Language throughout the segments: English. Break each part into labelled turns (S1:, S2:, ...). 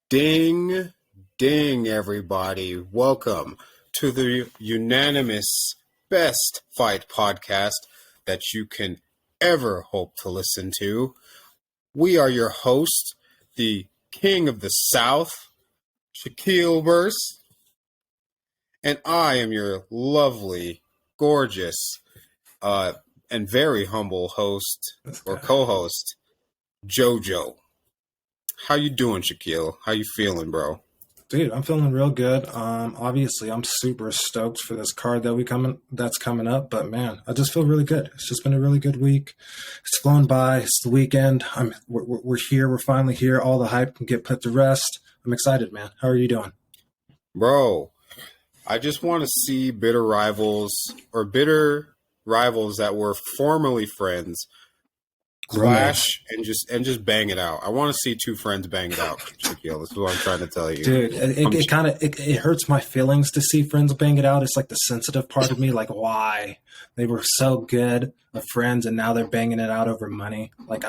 S1: Ding, ding, everybody. Welcome to the unanimous best fight podcast that you can ever hope to listen to. We are your hosts, the King of the South, Shaquille Burst, and I am your lovely, gorgeous, and very humble host or co-host, JoJo. How you doing, Shaquille? How you feeling, bro?
S2: Dude, I'm feeling real good. Obviously, I'm super stoked for this card that's coming up. But man, I just feel really good. It's just been a really good week. It's flown by. It's the weekend. We're here. We're finally here. All the hype can get put to rest. I'm excited, man. How are you doing,
S1: bro? I just want to see bitter rivals that were formerly friends clash and just bang it out. I want to see two friends bang it out, Shaquille. This is what I'm trying to tell you.
S2: Dude, it hurts my feelings to see friends bang it out. It's like the sensitive part of me, like why? They were so good of friends and now they're banging it out over money. Like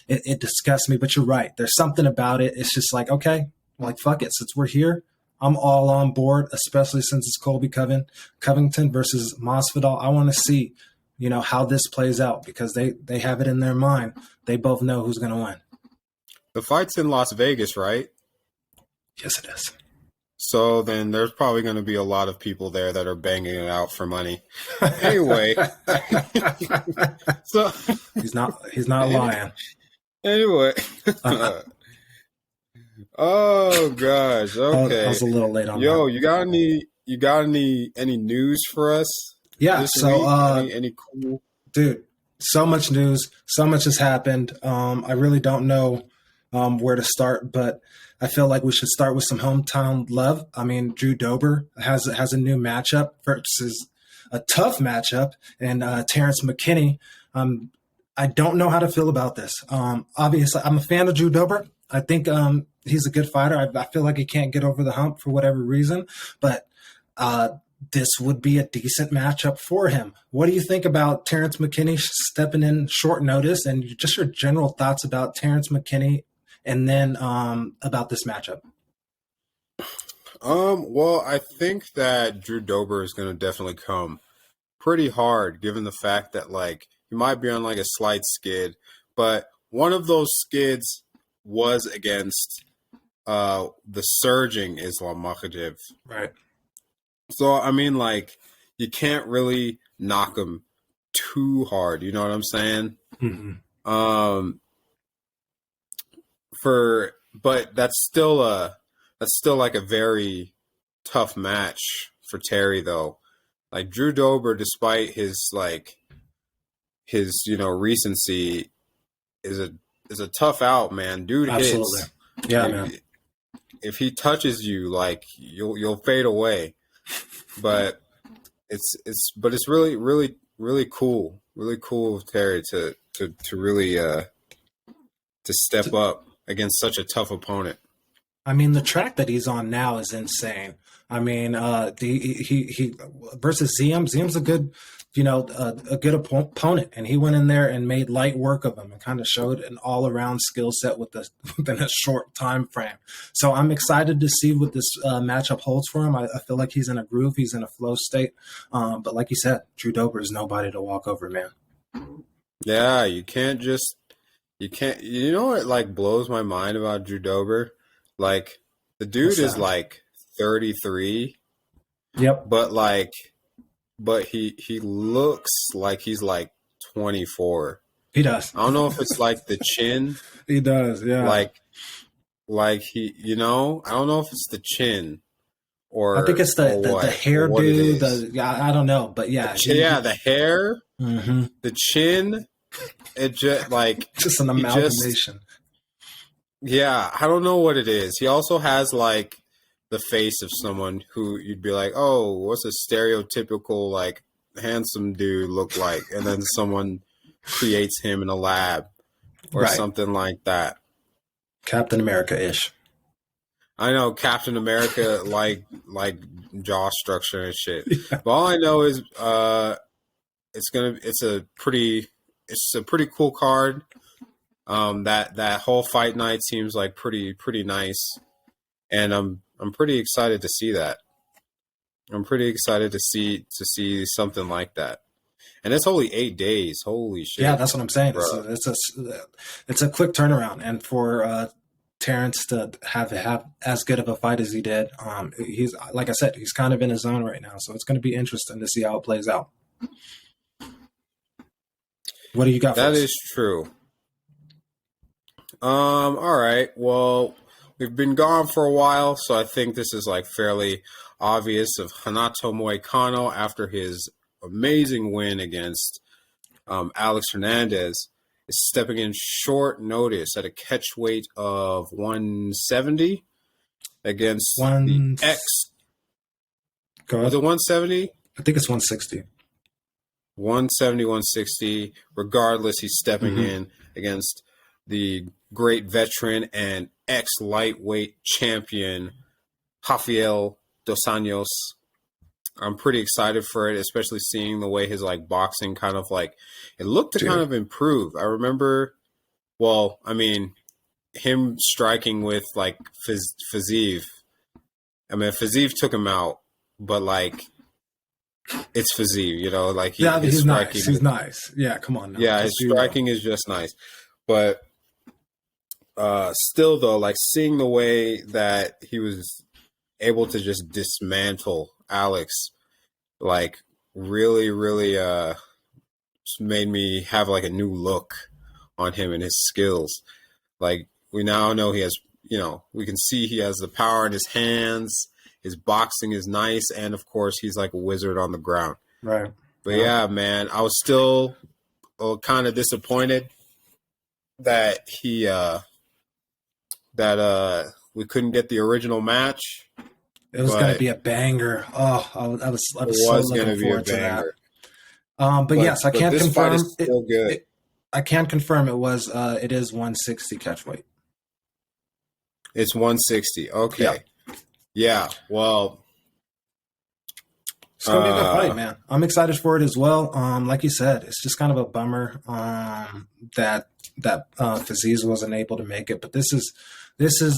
S2: it disgusts me, but you're right. There's something about it. It's just like, okay, like fuck it. Since we're here, I'm all on board, especially since it's Colby Covington versus Masvidal. I want to see how this plays out because they have it in their mind. They both know who's going to win.
S1: The fight's in Las Vegas, right?
S2: Yes, it is.
S1: So then there's probably going to be a lot of people there that are banging it out for money. Anyway. So
S2: he's not lying.
S1: Anyway. Oh gosh. Okay.
S2: I was a little late on that.
S1: Yo, you got any news for us?
S2: Yeah, so
S1: any cool
S2: dude, so much news, so much has happened. I really don't know where to start, but I feel like we should start with some hometown love. I mean, Drew Dober has a new matchup versus a tough matchup, and Terence Mckinney. I don't know how to feel about this. Obviously, I'm a fan of Drew Dober. I think he's a good fighter. I feel like he can't get over the hump for whatever reason, but this would be a decent matchup for him. What do you think about Terence McKinney stepping in short notice and just your general thoughts about Terence McKinney and then about this matchup?
S1: Well, I think that Drew Dober is going to definitely come pretty hard given the fact that like he might be on like a slight skid, but one of those skids was against the surging Islam Makhachev.
S2: Right.
S1: So, I mean, like, you can't really knock him too hard. You know what I'm saying?
S2: Mm-hmm.
S1: But that's still like a very tough match for Terry, though. Like, Drew Dober, despite his recency, is a tough out, man. Dude
S2: Absolutely.
S1: hits.
S2: Yeah, man.
S1: If he touches you, like, you'll fade away. But it's really cool of Terry to really to step up against such a tough opponent.
S2: I mean, the track that he's on now is insane. I mean, he versus Ziem. Ziem's a good, a good opponent, and he went in there and made light work of him and kind of showed an all-around skill set within a short time frame. So I'm excited to see what this matchup holds for him. I feel like he's in a groove. He's in a flow state. But like you said, Drew Dober is nobody to walk over, man.
S1: Yeah, you can't. You know what like blows my mind about Drew Dober? Like the dude is like 33.
S2: Yep.
S1: But he looks like he's like 24.
S2: He does.
S1: I don't know if it's like the chin.
S2: He does, yeah.
S1: Like he, I don't know if it's the chin or
S2: I think it's the hairdo. I don't know, but yeah.
S1: The hair,
S2: mm-hmm.
S1: The chin. It just like
S2: just an amalgamation.
S1: I don't know what it is. He also has like the face of someone who you'd be like, oh, what's a stereotypical like handsome dude look like? And then someone creates him in a lab or something like that.
S2: Captain America-ish.
S1: I know Captain America like jaw structure and shit. Yeah. But all I know is it's a pretty cool card. That whole fight night seems like pretty nice. and I'm pretty excited to see that. I'm pretty excited to see something like that. And it's only 8 days. Holy shit!
S2: Yeah, that's what I'm saying.
S1: Bro.
S2: It's a quick turnaround, and for Terence to have as good of a fight as he did, he's, like I said, he's kind of in his zone right now. So it's going to be interesting to see how it plays out. What do you got for us?
S1: That is true. All right. Well, we've been gone for a while, so I think this is like fairly obvious of Renato Moicano after his amazing win against Alex Hernandez is stepping in short notice at a catch weight of 170 against the ex.
S2: Go ahead.
S1: Was it 170?
S2: I think it's 160.
S1: 170, 160. Regardless, he's stepping in against the great veteran and ex-lightweight champion, Rafael Dos Anjos. I'm pretty excited for it, especially seeing the way his like boxing kind of like it looked to kind of improve. I remember, well, I mean, him striking with like Fiziev. I mean, Fiziev took him out, but like it's Fiziev, you know, like
S2: he's nice. He's nice. Yeah, come on. Now.
S1: Yeah, his striking is just nice, but still though, like seeing the way that he was able to just dismantle Alex, like really made me have like a new look on him and his skills. Like we now know he has, you know, we can see he has the power in his hands. His boxing is nice, and of course he's like a wizard on the ground.
S2: Right.
S1: But yeah, man, I was still kind of disappointed that we couldn't get the original match.
S2: It was going to be a banger. Oh, I was so looking forward to that. But yes, I can't confirm.
S1: Still good.
S2: I can confirm it was. It is 160 catch weight.
S1: It's 160. Okay. Yeah. Well,
S2: it's gonna be a good fight, man. I'm excited for it as well. Like you said, it's just kind of a bummer that Fiziev wasn't able to make it. But this is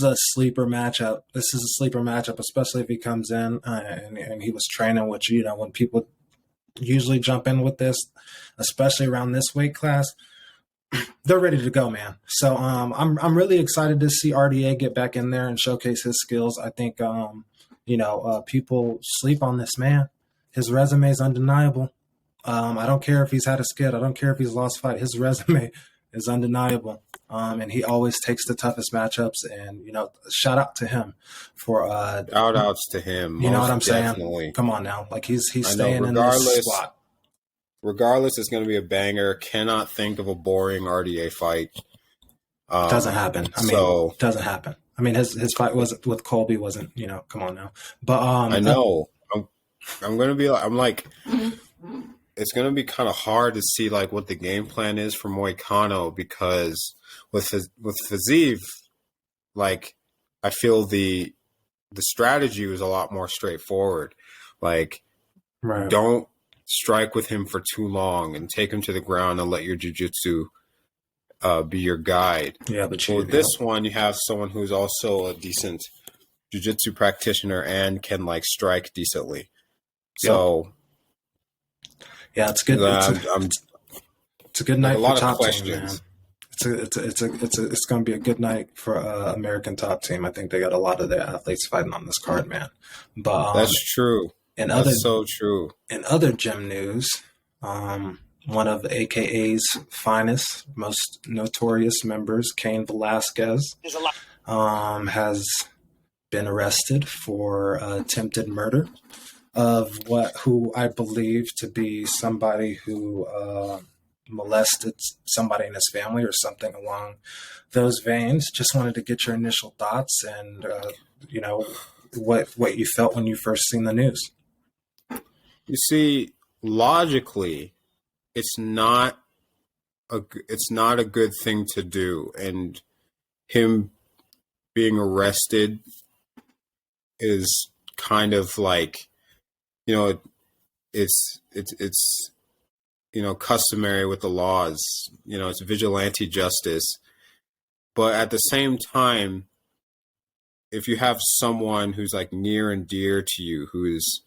S2: a sleeper matchup. This is a sleeper matchup, especially if he comes in and he was training, which, you know, when people usually jump in with this, especially around this weight class, they're ready to go, man. So I'm really excited to see RDA get back in there and showcase his skills. I think people sleep on this man. His resume is undeniable. I don't care if he's had a skid. I don't care if he's lost a fight. His resume is undeniable. And he always takes the toughest matchups. And, you know, shout out to him for
S1: shout outs to him.
S2: You know what I'm saying? Come on now. Like he's staying in this spot.
S1: Regardless, it's going to be a banger. Cannot think of a boring RDA fight.
S2: Doesn't happen. Doesn't happen. I mean, his fight wasn't with Colby wasn't, you know, come on now. But
S1: I know. I'm going to be like, I'm like, it's going to be kind of hard to see like what the game plan is for Moicano, because with Fiziev, like I feel the strategy was a lot more straightforward. Like, don't strike with him for too long and take him to the ground and let your jiu-jitsu be your guide. Yeah, but with this one, you have someone who's also a decent jiu-jitsu practitioner and can like strike decently. So
S2: yeah, it's good. It's a good night for top team, man. It's going to be a good night for American top team. I think they got a lot of their athletes fighting on this card, man. But
S1: that's true. That's so true.
S2: In other gym news, one of AKA's finest, most notorious members, Cain Velasquez, has been arrested for attempted murder of who I believe to be somebody who molested somebody in his family or something along those veins. Just wanted to get your initial thoughts and what you felt when you first seen the news.
S1: You see, logically, it's not a good thing to do, and him being arrested is kind of like, you know, it's customary with the laws. You know, it's vigilante justice, but at the same time, if you have someone who's like near and dear to you, who has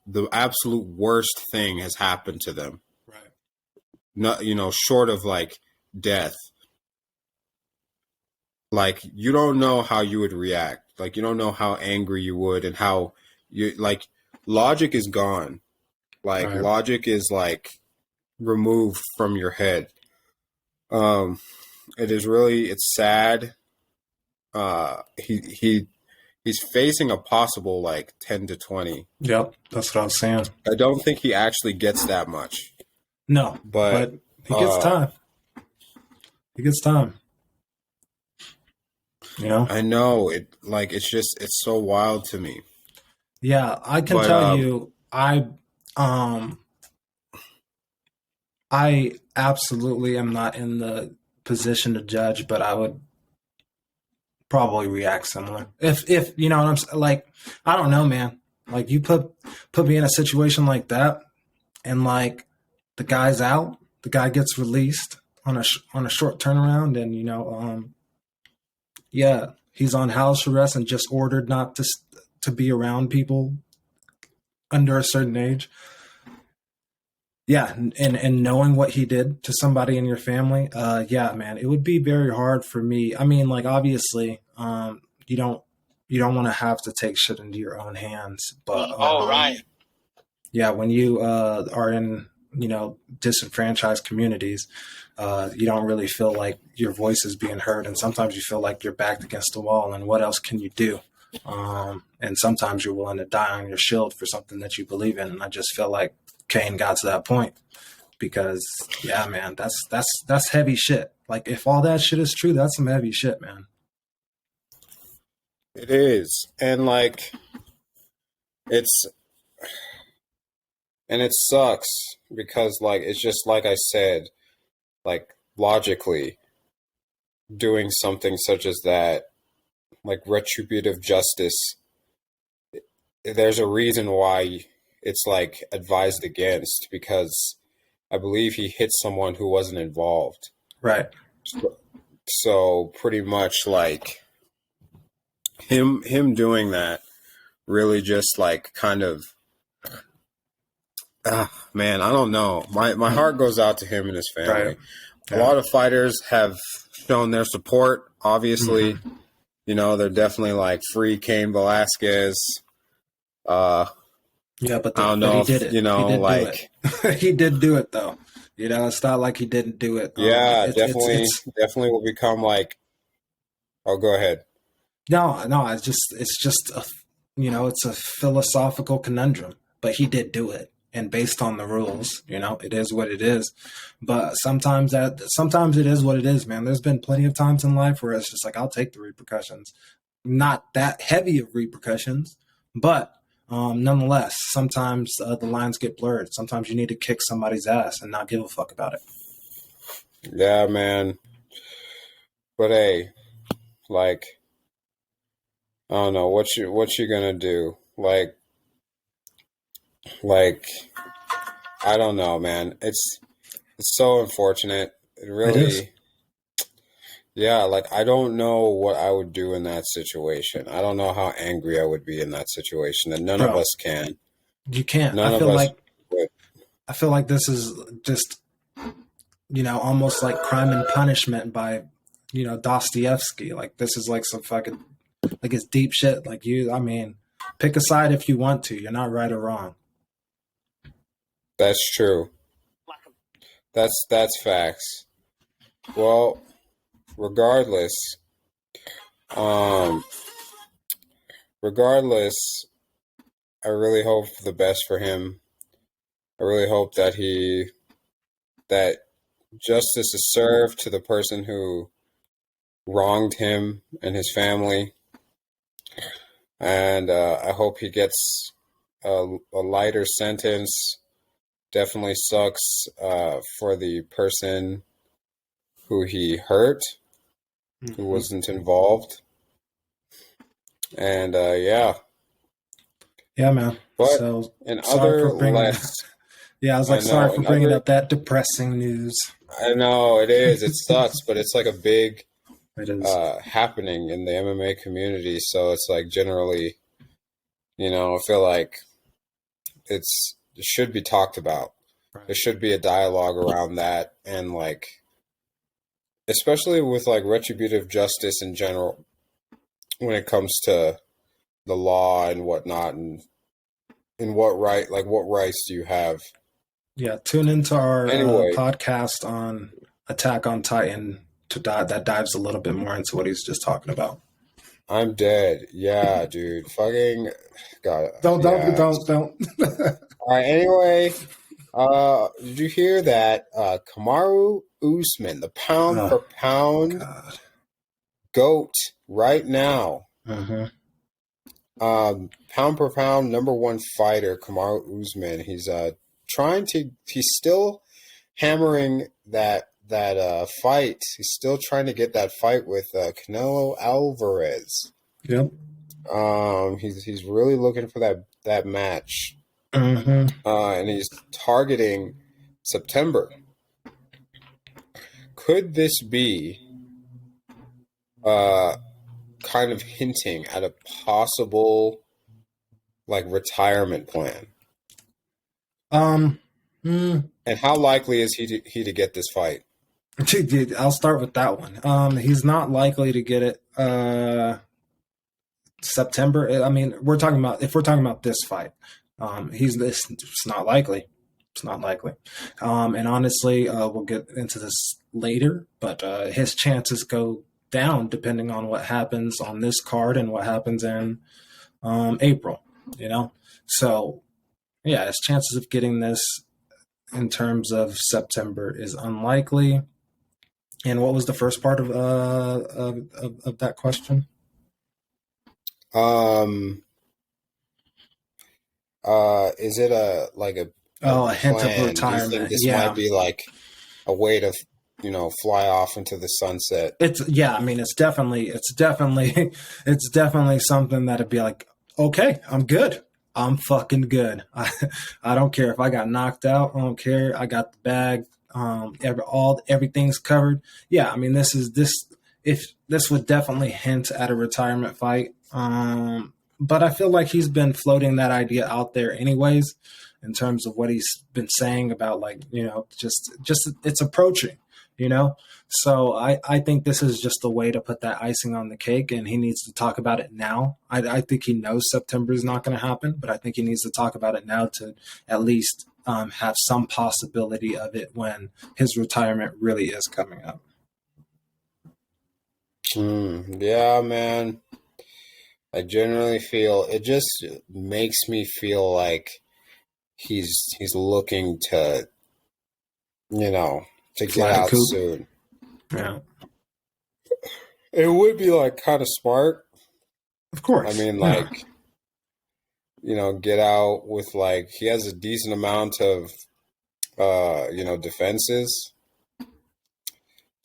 S1: the absolute worst thing has happened to them,
S2: Right.
S1: not, short of like death, like you don't know how you would react. Like you don't know how angry you would, and how you like logic is gone. Like
S2: Right.
S1: logic is like removed from your head. It's sad. He's facing a possible like 10 to 20.
S2: Yep, that's what I was saying.
S1: I don't think he actually gets that much.
S2: No,
S1: But
S2: he gets time. He gets time.
S1: I know it. Like it's so wild to me.
S2: Yeah, I can tell you, I absolutely am not in the position to judge, but I would probably react similar. If you know what I'm saying, like, I don't know, man. Like you put me in a situation like that, and like the guy's out, the guy gets released on a short turnaround, and yeah, he's on house arrest and just ordered not to be around people under a certain age. Yeah, and knowing what he did to somebody in your family, yeah, man, it would be very hard for me. I mean, like obviously, you don't want to have to take shit into your own hands, but
S3: right.
S2: Yeah, when you are in disenfranchised communities, you don't really feel like your voice is being heard, and sometimes you feel like you're backed against the wall. And what else can you do? And sometimes you're willing to die on your shield for something that you believe in. And I just feel like Kane got to that point because, yeah, man, that's heavy shit. Like if all that shit is true, that's some heavy shit, man.
S1: It is, and like it sucks because like it's just like I said, like logically doing something such as that, like retributive justice, there's a reason why it's like advised against, because I believe he hit someone who wasn't involved.
S2: Right.
S1: So pretty much like him doing that really just like kind of, man, I don't know. My heart goes out to him and his family.
S2: Right. Yeah.
S1: A lot of fighters have shown their support, obviously.
S2: Mm-hmm.
S1: They're definitely like free Cain Velasquez.
S2: Yeah, but
S1: I don't know
S2: he did it. He did do it though. It's not like he didn't do it.
S1: Yeah, definitely will become like. Oh, go ahead.
S2: No, it's just it's a philosophical conundrum. But he did do it, and based on the rules, it is what it is. But sometimes it is what it is, man. There's been plenty of times in life where it's just like I'll take the repercussions, not that heavy of repercussions, but. Nonetheless, sometimes the lines get blurred. Sometimes you need to kick somebody's ass and not give a fuck about it.
S1: Yeah, man. But hey, like, I don't know what you gonna do. Like, I don't know, man. It's so unfortunate. It really.
S2: It is.
S1: Yeah, like I don't know what I would do in that situation. I don't know how angry I would be in that situation, and none of us can.
S2: You can't. I feel like this is just, almost like Crime and Punishment by, Dostoevsky. Like this is like some fucking, like it's deep shit. Like pick a side if you want to. You're not right or wrong.
S1: That's true. That's facts. Well. Regardless, I really hope the best for him. I really hope that justice is served to the person who wronged him and his family. And I hope he gets a lighter sentence. Definitely sucks for the person who he hurt. Who wasn't involved. And yeah,
S2: man.
S1: But
S2: so
S1: in other less,
S2: I was like, sorry for bringing up that depressing news.
S1: I know it is. It sucks, but it's like a big
S2: It is.
S1: happening in the MMA community. So it's like generally, I feel like it should be talked about.
S2: Right.
S1: There should be a dialogue around that, and like, especially with like retributive justice in general, when it comes to the law and whatnot, and what rights do you have?
S2: Yeah, tune into our
S1: Anyway,
S2: podcast on Attack on Titan that dives a little bit more into what he's just talking about.
S1: I'm dead. Yeah, dude. Fucking God.
S2: Don't.
S1: All right. Anyway, did you hear that Kamaru Usman, the pound for pound GOAT right now, pound per pound #1 fighter, Kamaru Usman, he's he's still hammering that fight. He's still trying to get that fight with Canelo Alvarez.
S2: Yep.
S1: He's really looking for that match. And he's targeting September. Could this be kind of hinting at a possible like retirement plan? And how likely is he to get this fight?
S2: I'll start with that one. He's not likely to get it September. I mean, if we're talking about this fight, it's not likely. It's not likely. And honestly, we'll get into this later, but his chances go down depending on what happens on this card and what happens in April, So, yeah, his chances of getting this in terms of September is unlikely. And what was the first part of that question?
S1: Is it a
S2: hint
S1: plan?
S2: of retirement?
S1: Do you think this might be like a way to, fly off into the sunset?
S2: It's definitely something that'd be like, okay, I'm good. I'm fucking good. I don't care if I got knocked out. I don't care. I got the bag. Everything's covered. Yeah, I mean, this would definitely hint at a retirement fight. But I feel like he's been floating that idea out there anyways, in terms of what he's been saying about just it's approaching, So I think this is just a way to put that icing on the cake, and he needs to talk about it now. I think he knows September is not going to happen, but I think he needs to talk about it now to at least have some possibility of it when his retirement really is coming up.
S1: Yeah, man. I generally feel it just makes me feel like he's looking to, to get out soon.
S2: Yeah.
S1: It would be like kind of smart.
S2: Of course.
S1: I mean, like, get out with like, he has a decent amount of, defenses.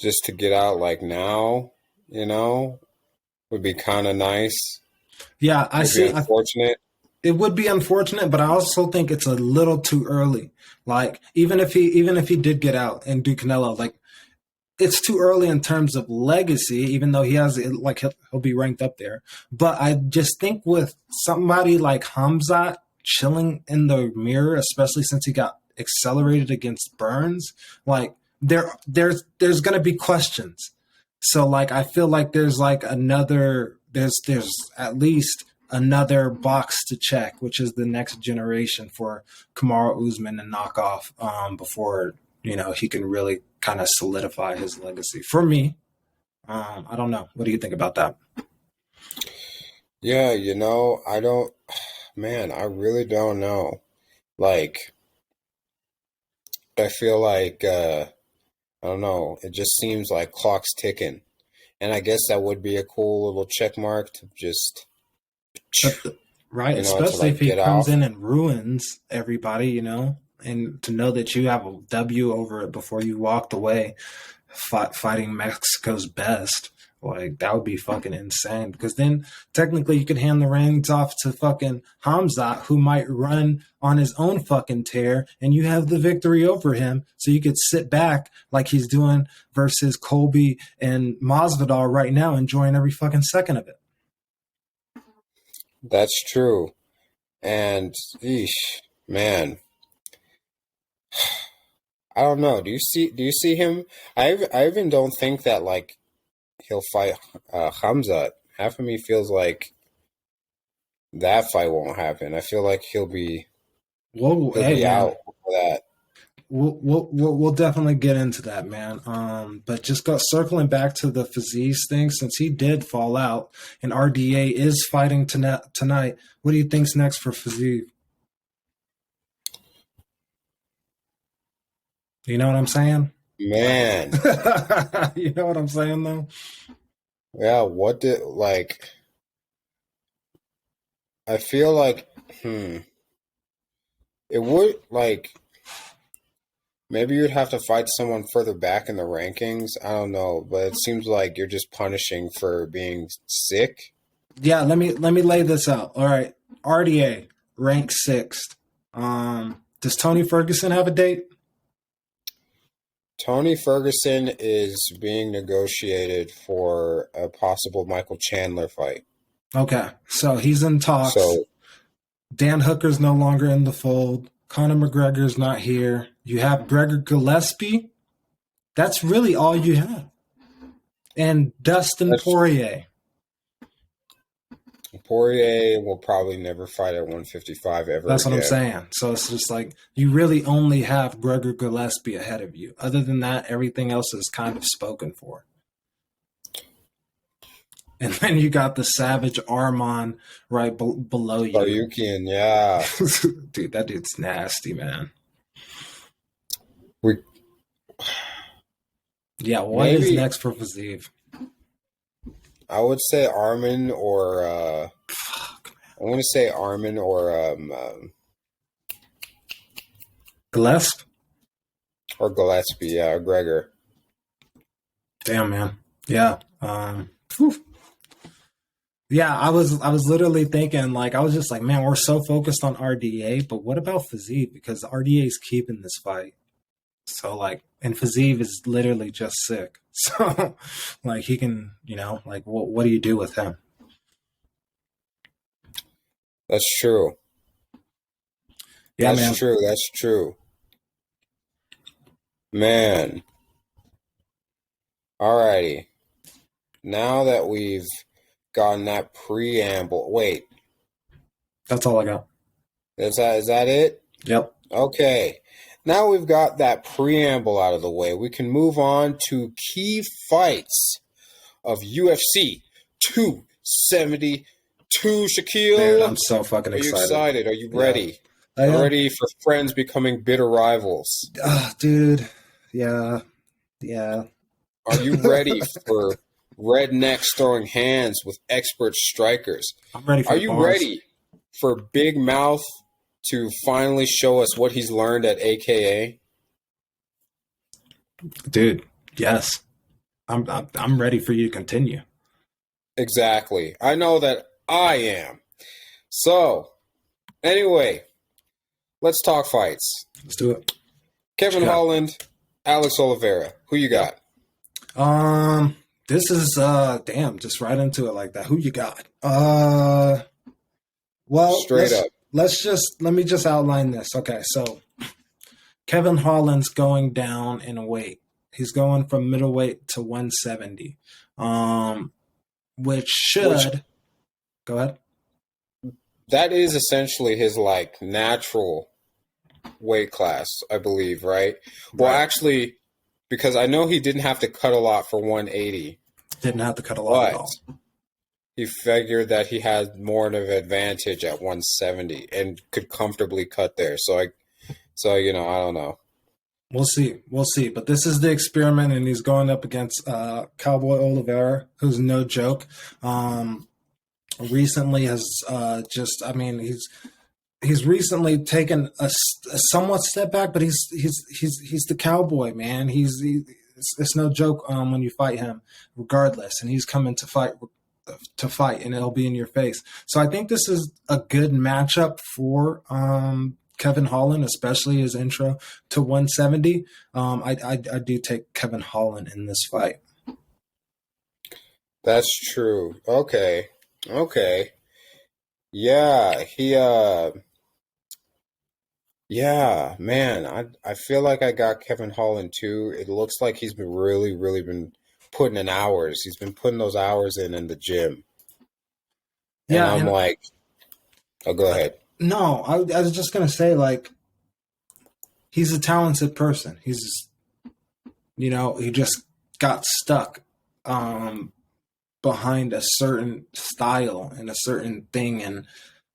S1: Just to get out like now, would be kind of nice.
S2: Yeah, I see.
S1: Unfortunate.
S2: It would be unfortunate, but I also think it's a little too early. Like, even if he did get out and do Canelo, like, it's too early in terms of legacy, even though he has, like, he'll be ranked up there. But I just think with somebody like Hamzat chilling in the mirror, especially since he got accelerated against Burns, like, there's going to be questions. So, like, I feel like there's like there's at least another box to check, which is the next generation for Kamaru Usman to knock off before, he can really kind of solidify his legacy. For me, I don't know. What do you think about that?
S1: Yeah, I really don't know. Like, I feel like, I don't know. It just seems like clock's ticking. And I guess that would be a cool little check mark to just...
S2: Right, especially if he comes in and ruins everybody, and to know that you have a W over it before you walked away fighting Mexico's best. Like, that would be fucking insane, because then technically you could hand the reins off to fucking Hamzat, who might run on his own fucking tear, and you have the victory over him. So you could sit back like he's doing versus Colby and Masvidal right now, enjoying every fucking second of it.
S1: That's true. And, man, I don't know. Do you see him? I even don't think that, like, he'll fight Hamzat. Half of me feels like that fight won't happen. I feel like he'll be out for that.
S2: We'll definitely get into that, man. But just circling back to the Fiziev thing, since he did fall out and RDA is fighting tonight, what do you think's next for Fiziev? You know what I'm saying?
S1: Man.
S2: You know what I'm saying, though?
S1: Yeah, I feel like, it would, like, maybe you'd have to fight someone further back in the rankings. I don't know, but it seems like you're just punishing for being sick.
S2: Yeah, let me lay this out. All right, RDA, ranked 6th. Does Tony Ferguson have a date?
S1: Tony Ferguson is being negotiated for a possible Michael Chandler fight.
S2: Okay, so he's in talks. So, Dan Hooker's no longer in the fold. Conor McGregor's not here. You have Gregor Gillespie. That's really all you have. And Dustin Poirier.
S1: Poirier will probably never fight at 155 ever
S2: That's
S1: again.
S2: What I'm saying. So it's just like you really only have Gregor Gillespie ahead of you. Other than that, everything else is kind of spoken for. And then you got the Savage Arman right below you.
S1: Barukian, yeah.
S2: Dude, that dude's nasty, man. What is next for Fiziev?
S1: I would say Arman or I want to say Arman or
S2: Gillespie?
S1: Or Gillespie, yeah, or Gregor.
S2: Damn, man. Yeah. Yeah, I was literally thinking, like, I was just like, man, we're so focused on RDA, but what about Fiziev? Because RDA is keeping this fight. So, like, and Fiziev is literally just sick. So, like, he can, like, what do you do with him?
S1: That's true.
S2: Yeah,
S1: That's true. That's true. Man. Alrighty. Now that we've gotten that preamble. Wait.
S2: That's all I got.
S1: Is that it?
S2: Yep.
S1: Okay. Now we've got that preamble out of the way. We can move on to key fights of UFC 272. Shaquille,
S2: man, I'm so fucking excited.
S1: Are you excited? Are you ready? Are you ready for friends becoming bitter rivals?
S2: Dude. Yeah.
S1: Are you ready for rednecks throwing hands with expert strikers?
S2: I'm ready for
S1: Are you ready for Big Mouth to finally show us what he's learned at AKA?
S2: Dude, yes. I'm ready for you to continue.
S1: Exactly. I know that I am. So, anyway, let's talk fights.
S2: Let's do it.
S1: Kevin Holland, Alex Oliveira. Who you got?
S2: This is just right into it like that. Who you got? Well,
S1: straight up.
S2: Let me just outline this. Okay, so Kevin Holland's going down in weight. He's going from middleweight to 170. Which go ahead.
S1: That is essentially his like natural weight class, I believe, right? Well, actually, because I know he didn't have to cut a lot for 180.
S2: Didn't have to cut a lot at all.
S1: He figured that he had more of an advantage at 170 and could comfortably cut there. So I don't know.
S2: We'll see. But this is the experiment, and he's going up against Cowboy Oliveira, who's no joke. Recently has he's recently taken a somewhat step back, but he's the Cowboy, man. it's no joke when you fight him, regardless, and he's coming to fight, and it'll be in your face. So I think this is a good matchup for Kevin Holland, especially his intro to 170. I do take Kevin Holland in this fight.
S1: That's true. Okay. Yeah, yeah, man, I feel like I got Kevin Holland too. It looks like he's been really been putting in hours. He's been putting those hours in the gym. And
S2: Yeah,
S1: I'm like, oh, go ahead.
S2: No, I was just gonna say, like, he's a talented person. He's, he just got stuck behind a certain style and a certain thing. And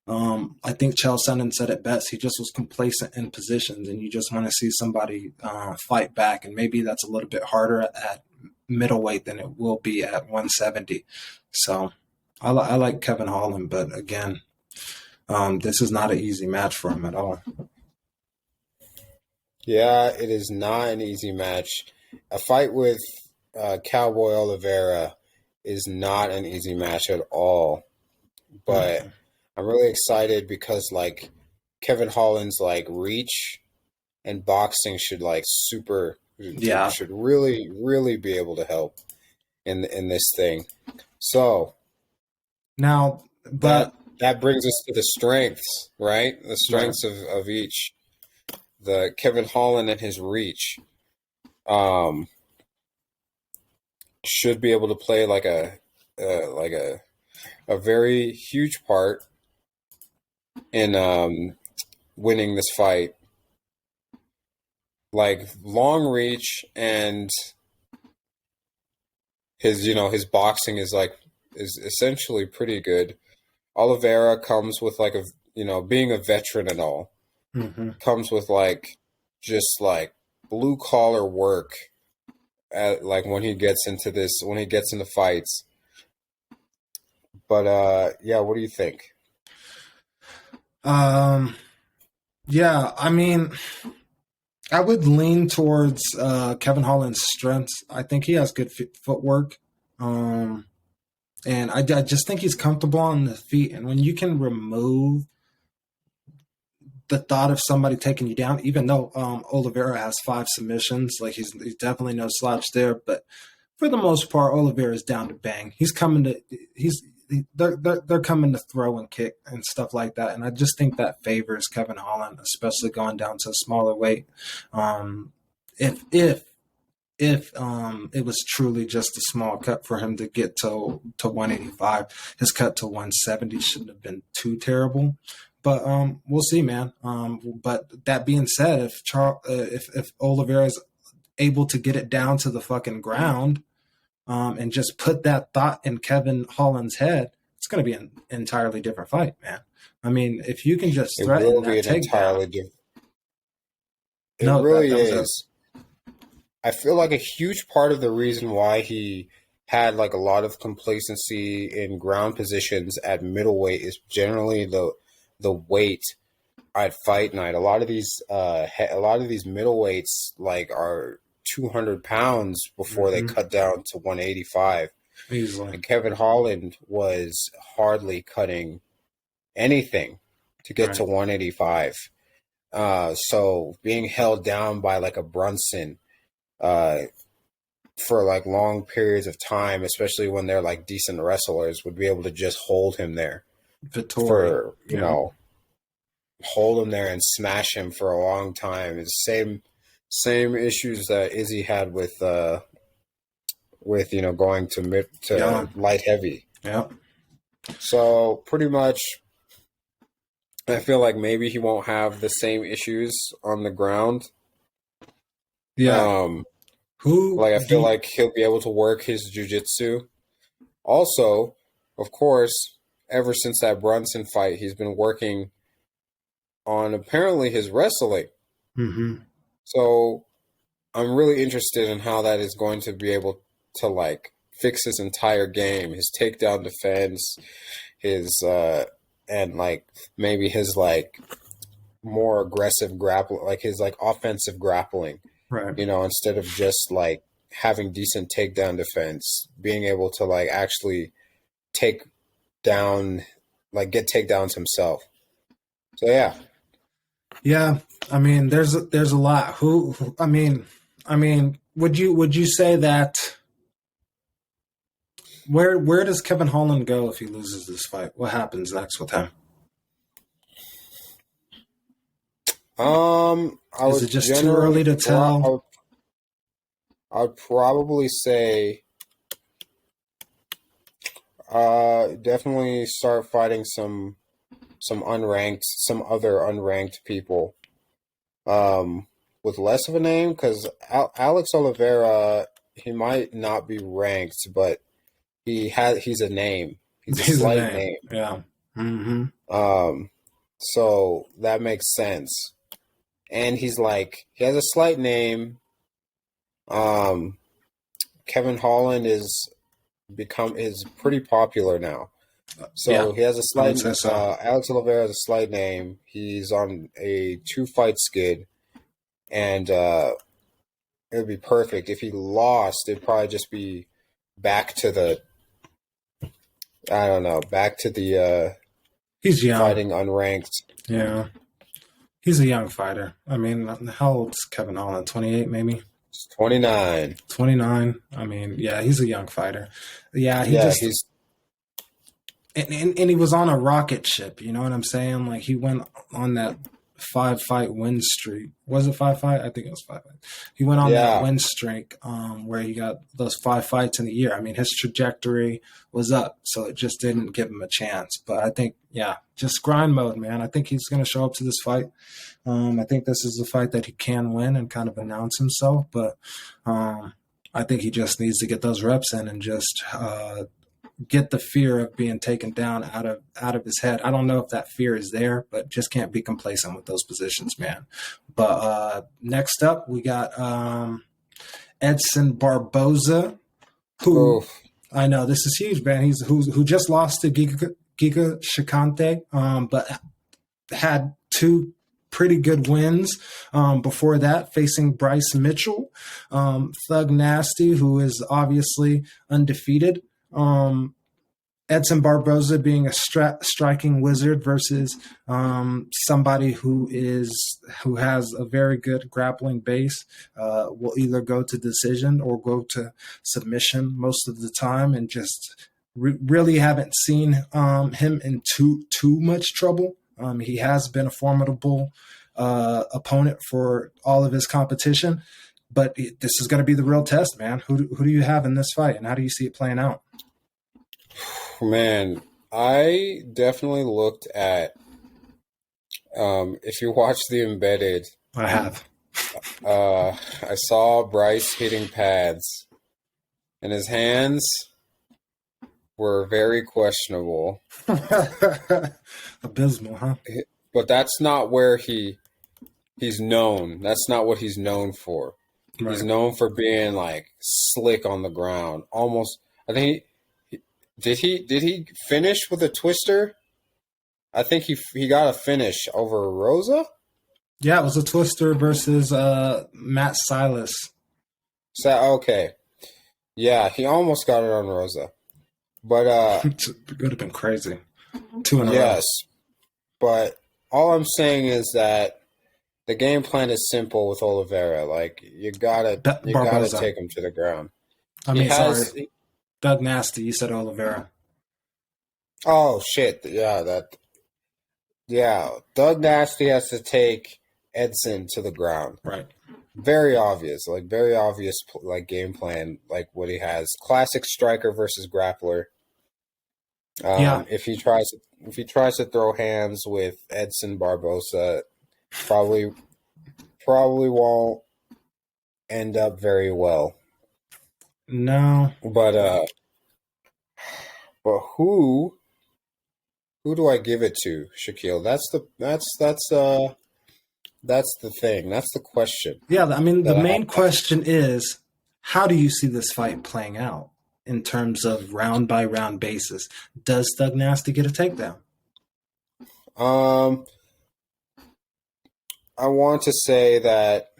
S2: I think Chael Sonnen said it best. He just was complacent in positions, and you just want to see somebody fight back. And maybe that's a little bit harder at middleweight than it will be at 170. So I like Kevin Holland, but again, this is not an easy match for him at all.
S1: Yeah, it is not an easy match. A fight with Cowboy Oliveira is not an easy match at all. But I'm really excited because, like, Kevin Holland's, like, reach and boxing should, like, should really be able to help in this thing. So
S2: now, but
S1: that brings us to the strengths, right? The strengths of each. The Kevin Holland and his reach should be able to play like a very huge part in winning this fight. Like, long reach, and his boxing is essentially pretty good. Oliveira comes with, like, being a veteran and all, comes with, like, just, like, blue collar work at, like, when he gets into fights. But yeah, what do you think?
S2: Yeah, I mean, I would lean towards Kevin Holland's strengths. I think he has good footwork. And I just think he's comfortable on the feet. And when you can remove the thought of somebody taking you down, even though Oliveira has 5 submissions, like, he's definitely no slouch there. But for the most part, Oliveira is down to bang. They're coming to throw and kick and stuff like that. And I just think that favors Kevin Holland, especially going down to a smaller weight. If it was truly just a small cut for him to get to 185, his cut to 170 shouldn't have been too terrible. But we'll see, man. But that being said, if Oliveira is able to get it down to the fucking ground, and just put that thought in Kevin Holland's head, it's going to be an entirely different fight, man. I mean, if you can just threaten that takedown.
S1: It really is. I feel like a huge part of the reason why he had, like, a lot of complacency in ground positions at middleweight is generally the weight at fight night. A lot of these middleweights, like, are 200 pounds before they cut down to 185.
S2: Easily.
S1: And Kevin Holland was hardly cutting anything to get to 185. So being held down by, like, a Brunson for, like, long periods of time, especially when they're, like, decent wrestlers, would be able to just hold him there hold him there and smash him for a long time. It's the same issues that Izzy had with going to light heavy.
S2: Yeah.
S1: So pretty much, I feel like maybe he won't have the same issues on the ground.
S2: Yeah.
S1: I feel like he'll be able to work his jiu-jitsu. Also, of course, ever since that Brunson fight, he's been working on apparently his wrestling. So I'm really interested in how that is going to be able to, like, fix his entire game, his takedown defense, his and, like, maybe his, like, more aggressive grappling, like his, like, offensive grappling,
S2: right?
S1: Instead of just, like, having decent takedown defense, being able to like actually take down, like get takedowns himself. So yeah.
S2: Yeah, I mean, there's a lot. I mean, would you say that where does Kevin Holland go if he loses this fight? What happens next with him?
S1: I
S2: Is
S1: would
S2: it just too early to tell?
S1: I'd probably say definitely start fighting some other unranked people with less of a name, because Alex Oliveira, he might not be ranked, but he's a name. He's a
S2: He's a
S1: slight
S2: name.
S1: name.
S2: Yeah. Mm-hmm.
S1: So that makes sense. And he has a slight name. Kevin Holland is pretty popular now. So
S2: Yeah,
S1: he has a
S2: I would
S1: slight
S2: say so.
S1: Alex Oliveira has a slight name. He's on a 2-fight skid, and it would be perfect. If he lost, it'd probably just be back to the
S2: He's young.
S1: fighting unranked.
S2: Yeah. He's a young fighter. I mean, how old's Kevin Holland? 28 maybe?
S1: It's 29.
S2: 29. I mean, yeah, he's a young fighter. Yeah,
S1: He's
S2: and he was on a rocket ship, you know what I'm saying? Like he went on that 5-fight win streak. Was it 5-fight? I think it was 5-fight. He went on that win streak where he got those 5 fights in a year. I mean, his trajectory was up, so it just didn't give him a chance. But I think, yeah, just grind mode, man. I think he's going to show up to this fight. I think this is a fight that he can win and kind of announce himself. But I think he just needs to get those reps in and just get the fear of being taken down out of his head. I don't know if that fear is there, but just can't be complacent with those positions, man. But next up, we got Edson Barboza, who I know this is huge, man. Who just lost to Giga Shikante, but had 2 pretty good wins before that, facing Bryce Mitchell, Thug Nasty, who is obviously undefeated. Edson Barboza being a striking wizard versus somebody who has a very good grappling base, will either go to decision or go to submission most of the time, and just really haven't seen him in too much trouble. He has been a formidable opponent for all of his competition, but this is going to be the real test, man. Who do you have in this fight, and how do you see it playing out?
S1: Man, I definitely looked at if you watch the Embedded,
S2: I have.
S1: I saw Bryce hitting pads, and his hands were very questionable.
S2: Abysmal, huh?
S1: But that's not where he's known. That's not what he's known for. Right. He's known for being like slick on the ground. Almost, I think did he finish with a twister? I think he got a finish over Rosa.
S2: Yeah, it was a twister versus Matt Silas.
S1: So okay, yeah, he almost got it on Rosa, but
S2: it would have been crazy. 2 in a row.
S1: Yes, but all I'm saying is that the game plan is simple with Oliveira. Like you gotta take him to the ground.
S2: Sorry, Doug Nasty. You said Oliveira.
S1: Oh shit! Doug Nasty has to take Edson to the ground.
S2: Right.
S1: Very obvious game plan, like what he has. Classic striker versus grappler. If he tries to throw hands with Edson Barboza, probably won't end up very well.
S2: No.
S1: But who do I give it to, Shaquille? That's the thing. That's the question.
S2: Yeah, I mean, the main question is, how do you see this fight playing out in terms of round by round basis? Does Thug Nasty get a takedown?
S1: I want to say that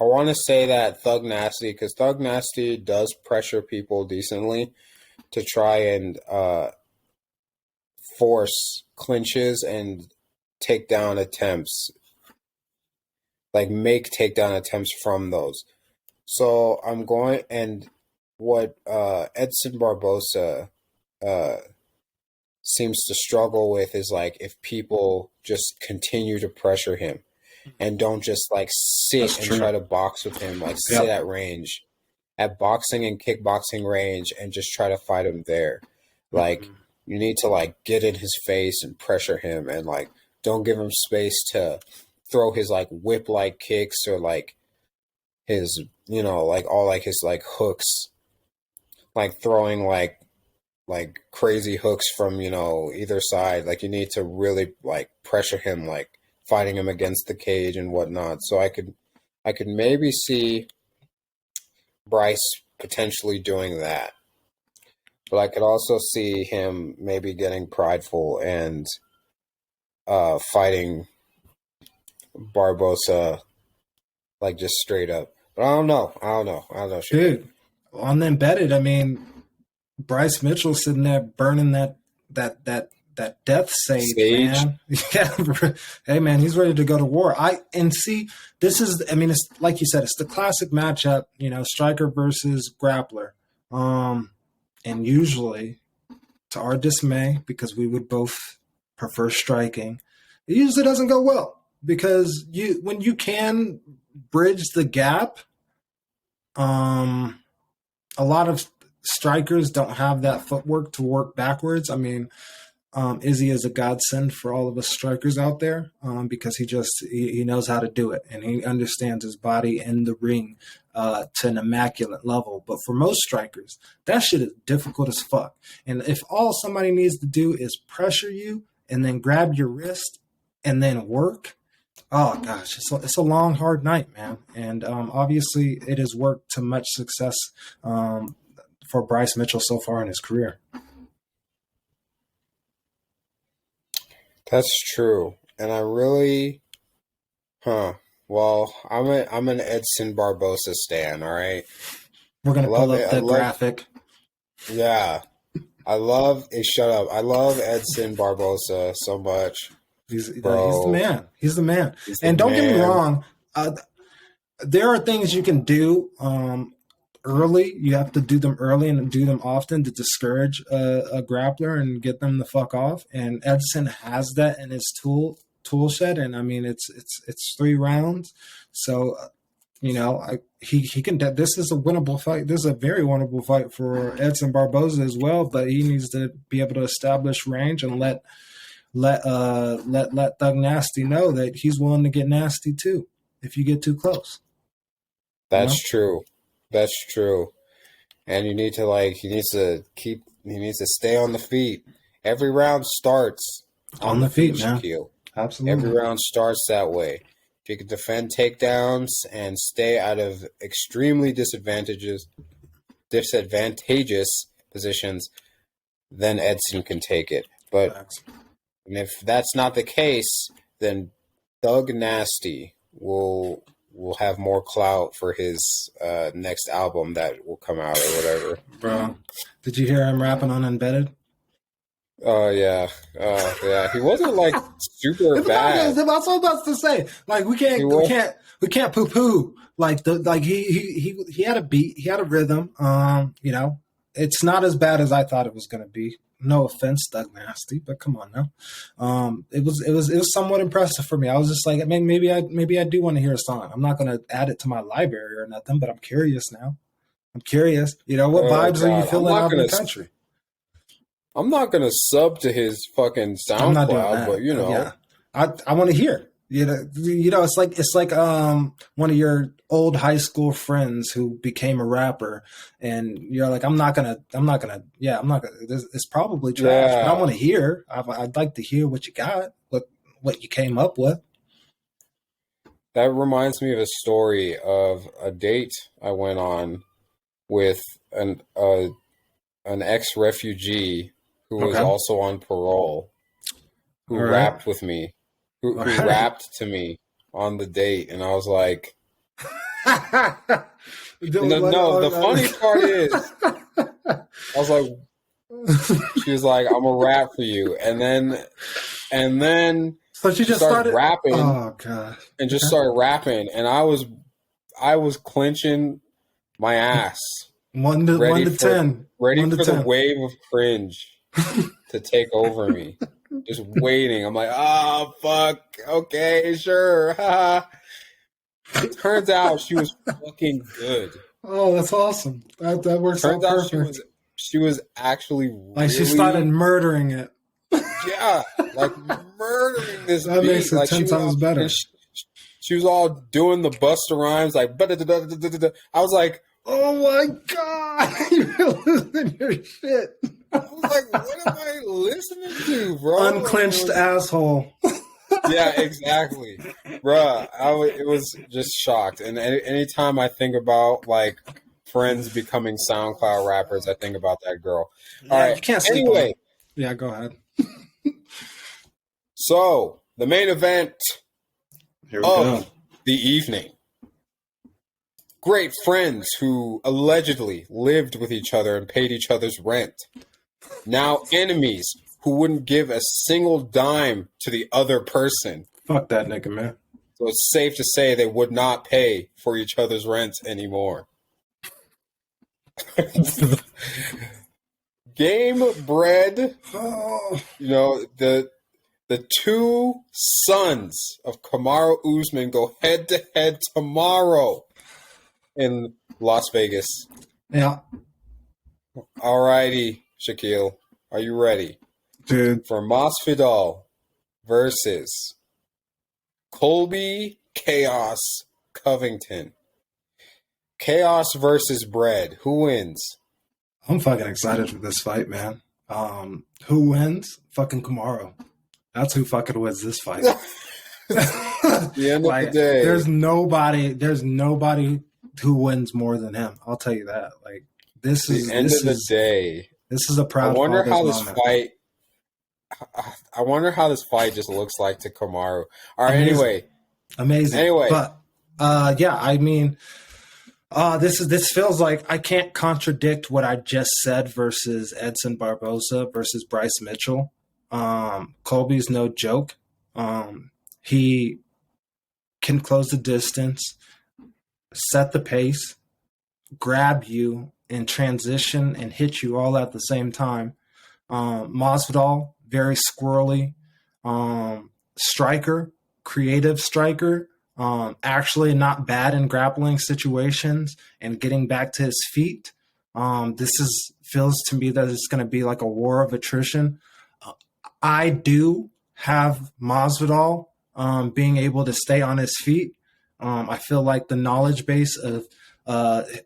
S1: I want to say that Thug Nasty, because Thug Nasty does pressure people decently to try and force clinches and takedown attempts, like make takedown attempts from those. So I'm going, and what Edson Barboza seems to struggle with is like if people just continue to pressure him and don't just like sit and try to box with him, like sit at range, at boxing and kickboxing range, and just try to fight him there. Like you need to like get in his face and pressure him, and like don't give him space to throw his like whip like kicks or like his, you know, like all like his like hooks, like throwing like crazy hooks from, you know, either side. Like you need to really like pressure him, like fighting him against the cage and whatnot. So I could maybe see Bryce potentially doing that. But I could also see him maybe getting prideful and fighting Barboza like just straight up. But I don't know.
S2: Dude, on the embedded, I mean, Bryce Mitchell sitting there burning that death sage, man. Yeah, hey man, he's ready to go to war. This is, I mean, it's like you said, it's the classic matchup, you know, striker versus grappler. And usually, to our dismay, because we would both prefer striking, it usually doesn't go well because when you can bridge the gap, a lot of strikers don't have that footwork to work backwards. I mean, Izzy is a godsend for all of us strikers out there because he knows how to do it and he understands his body in the ring to an immaculate level. But for most strikers, that shit is difficult as fuck. And if all somebody needs to do is pressure you and then grab your wrist and then work, oh gosh, it's a long, hard night, man. And obviously, it has worked to much success for Bryce Mitchell so far in his career.
S1: That's true, and I really, well, I'm an Edson Barboza stan. All right,
S2: we're gonna pull up the graphic.
S1: Yeah, I love it. Shut up! I love Edson Barboza so much.
S2: He's the man. He's the man. And don't get me wrong, there are things you can do early. You have to do them early and do them often to discourage a grappler and get them the fuck off. And Edson has that in his tool shed. And I mean, it's 3 rounds. So, you know, he can. This is a winnable fight. This is a very winnable fight for Edson Barboza as well. But he needs to be able to establish range and let Thug Nasty know that he's willing to get nasty too if you get too close.
S1: That's true. That's true. And you need to he needs to stay on the feet. Every round starts
S2: on the feet, man.
S1: Shaquille.
S2: Absolutely.
S1: Every round starts that way. If you can defend takedowns and stay out of extremely disadvantageous positions, then Edson can take it. But and if that's not the case, then Thug Nasty will have more clout for his next album that will come out or whatever.
S2: Bro, did you hear him rapping on Embedded?
S1: Oh yeah, he wasn't like super bad.
S2: That's what I was about to say. Like we can't poo poo. Like he had a beat, he had a rhythm. You know, it's not as bad as I thought it was going to be. No offense, Thug Nasty, but come on now. It was somewhat impressive for me. I was just like, maybe I do want to hear a song. I'm not going to add it to my library or nothing, but I'm curious now. I'm curious. You know, what vibes are you feeling out in the country?
S1: I'm not going to sub to his fucking SoundCloud, but you know,
S2: yeah. I want to hear. You know, it's like one of your old high school friends who became a rapper, and you're like, I'm not gonna. It's probably trash. Yeah. But I want to hear. I'd like to hear what you got, what you came up with.
S1: That reminds me of a story of a date I went on with an ex-refugee who was also on parole, who rapped with me. Who rapped to me on the date, and I was like, No, the funny part is, I was like, she was like, I'm gonna rap for you. And then
S2: So she just started
S1: rapping.
S2: Oh god.
S1: And just started rapping. And I was clenching my ass.
S2: 1 to 10.
S1: Ready
S2: 1 to
S1: for
S2: 10.
S1: the wave of cringe to take over me. Just waiting. I'm like, oh fuck. Okay, sure. Turns out she was fucking good.
S2: Oh, that's awesome. That works out perfect.
S1: She was actually
S2: like she started murdering it.
S1: Yeah, like murdering this
S2: that
S1: beat.
S2: Makes it
S1: like
S2: 10 times better.
S1: She was all doing the Busta Rhymes, like. I was like,
S2: oh my god, you're losing your shit.
S1: I was like, what am I listening to, bro?
S2: Unclenched asshole.
S1: Yeah, exactly, bruh. It was just shocked. And anytime I think about like friends becoming SoundCloud rappers, I think about that girl. All right.
S2: You can't sleep on it. Yeah, go ahead.
S1: So the main event
S2: of
S1: the evening. Great friends who allegedly lived with each other and paid each other's rent. Now enemies who wouldn't give a single dime to the other person.
S2: Fuck that nigga, man.
S1: So it's safe to say they would not pay for each other's rent anymore. Game bred, the two sons of Kamaru Usman go head to head tomorrow in Las Vegas.
S2: Yeah.
S1: Alrighty, Shaquille, are you ready?
S2: Dude.
S1: For Masvidal versus Colby Chaos Covington. Chaos versus Bread. Who wins?
S2: I'm fucking excited for this fight, man. Who wins? Fucking Kamaru. That's who fucking wins this fight.
S1: The end of the day.
S2: There's nobody who wins more than him. I'll tell you that. Like this is
S1: the end of the day.
S2: This is a proud.
S1: I wonder how this
S2: moment.
S1: fight. I wonder how this fight just looks like to Kamaru. All right.
S2: Amazing.
S1: Anyway,
S2: but yeah, I mean, this feels like I can't contradict what I just said versus Edson Barboza versus Bryce Mitchell. Colby's no joke. He can close the distance, set the pace, grab you in transition, and hit you all at the same time. Masvidal, very squirrely striker, creative striker, actually not bad in grappling situations and getting back to his feet. Feels to me that it's going to be like a war of attrition. I do have Masvidal being able to stay on his feet. I feel like the knowledge base of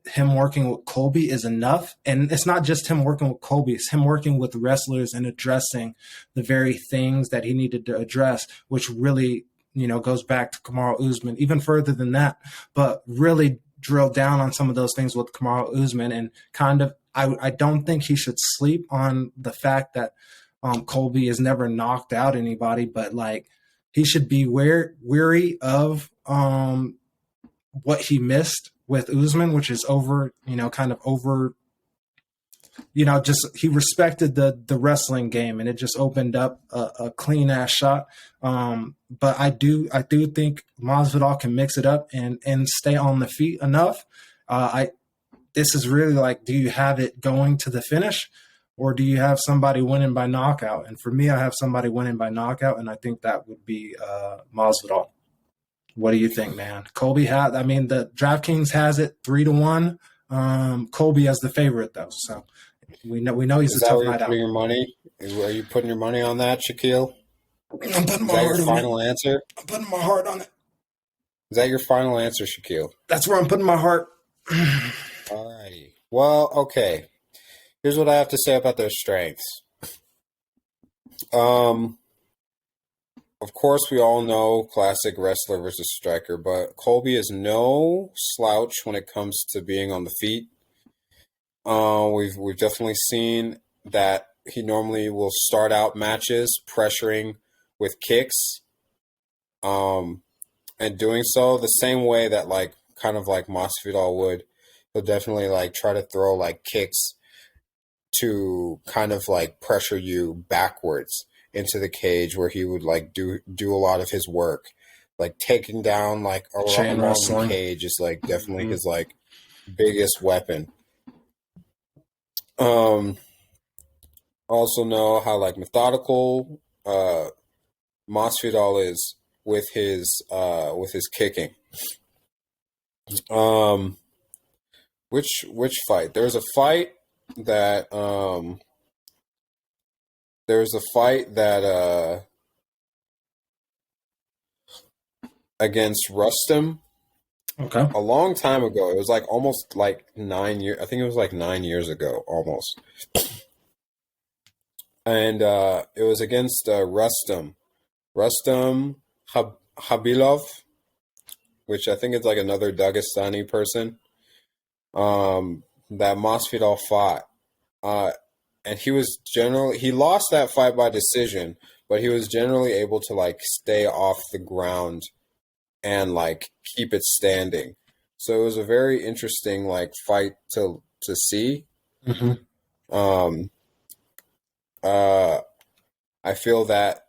S2: him working with Colby is enough. And it's not just him working with Colby, it's him working with wrestlers and addressing the very things that he needed to address, which really, goes back to Kamaru Usman, even further than that, but really drill down on some of those things with Kamaru Usman and kind of, I don't think he should sleep on the fact that Colby has never knocked out anybody, but like he should be weary of what he missed with Usman, which is just he respected the wrestling game and it just opened up a clean ass shot. But I do think Masvidal can mix it up and stay on the feet enough. This is really like, do you have it going to the finish or do you have somebody winning by knockout? And for me, I have somebody winning by knockout, and I think that would be Masvidal. What do you think, man? Colby the DraftKings has it 3-1. Colby has the favorite though, so we know he's a tough night out.
S1: Your money? Are you putting your money on that, Shaquille?
S2: I'm putting my
S1: heart
S2: on it.
S1: Is that your final answer?
S2: I'm putting my heart on it.
S1: Is that your final answer, Shaquille?
S2: That's where I'm putting my heart.
S1: Alrighty. Well, okay. Here's what I have to say about their strengths. Of course, we all know classic wrestler versus striker, but Colby is no slouch when it comes to being on the feet. We've definitely seen that he normally will start out matches pressuring with kicks, and doing so the same way that like kind of like Masvidal would. He'll definitely like try to throw like kicks to kind of like pressure you backwards into the cage, where he would like do a lot of his work. Like taking down like
S2: Chain
S1: along the
S2: wrestling.
S1: cage is like definitely
S2: Mhm.
S1: his like biggest weapon. Um, also know how like methodical Masvidal is with his kicking. Um, which fight? That there's a fight that against Rustem
S2: Okay.
S1: a long time ago. It was like almost like 9 years. I think it was like 9 years ago, almost. And it was against Rustem Habilov, which I think is like another Dagestani person. That Masvidal fought. And he lost that fight by decision, but he was generally able to like stay off the ground and like keep it standing. So it was a very interesting like fight to see.
S2: Hmm.
S1: Um, uh, I feel that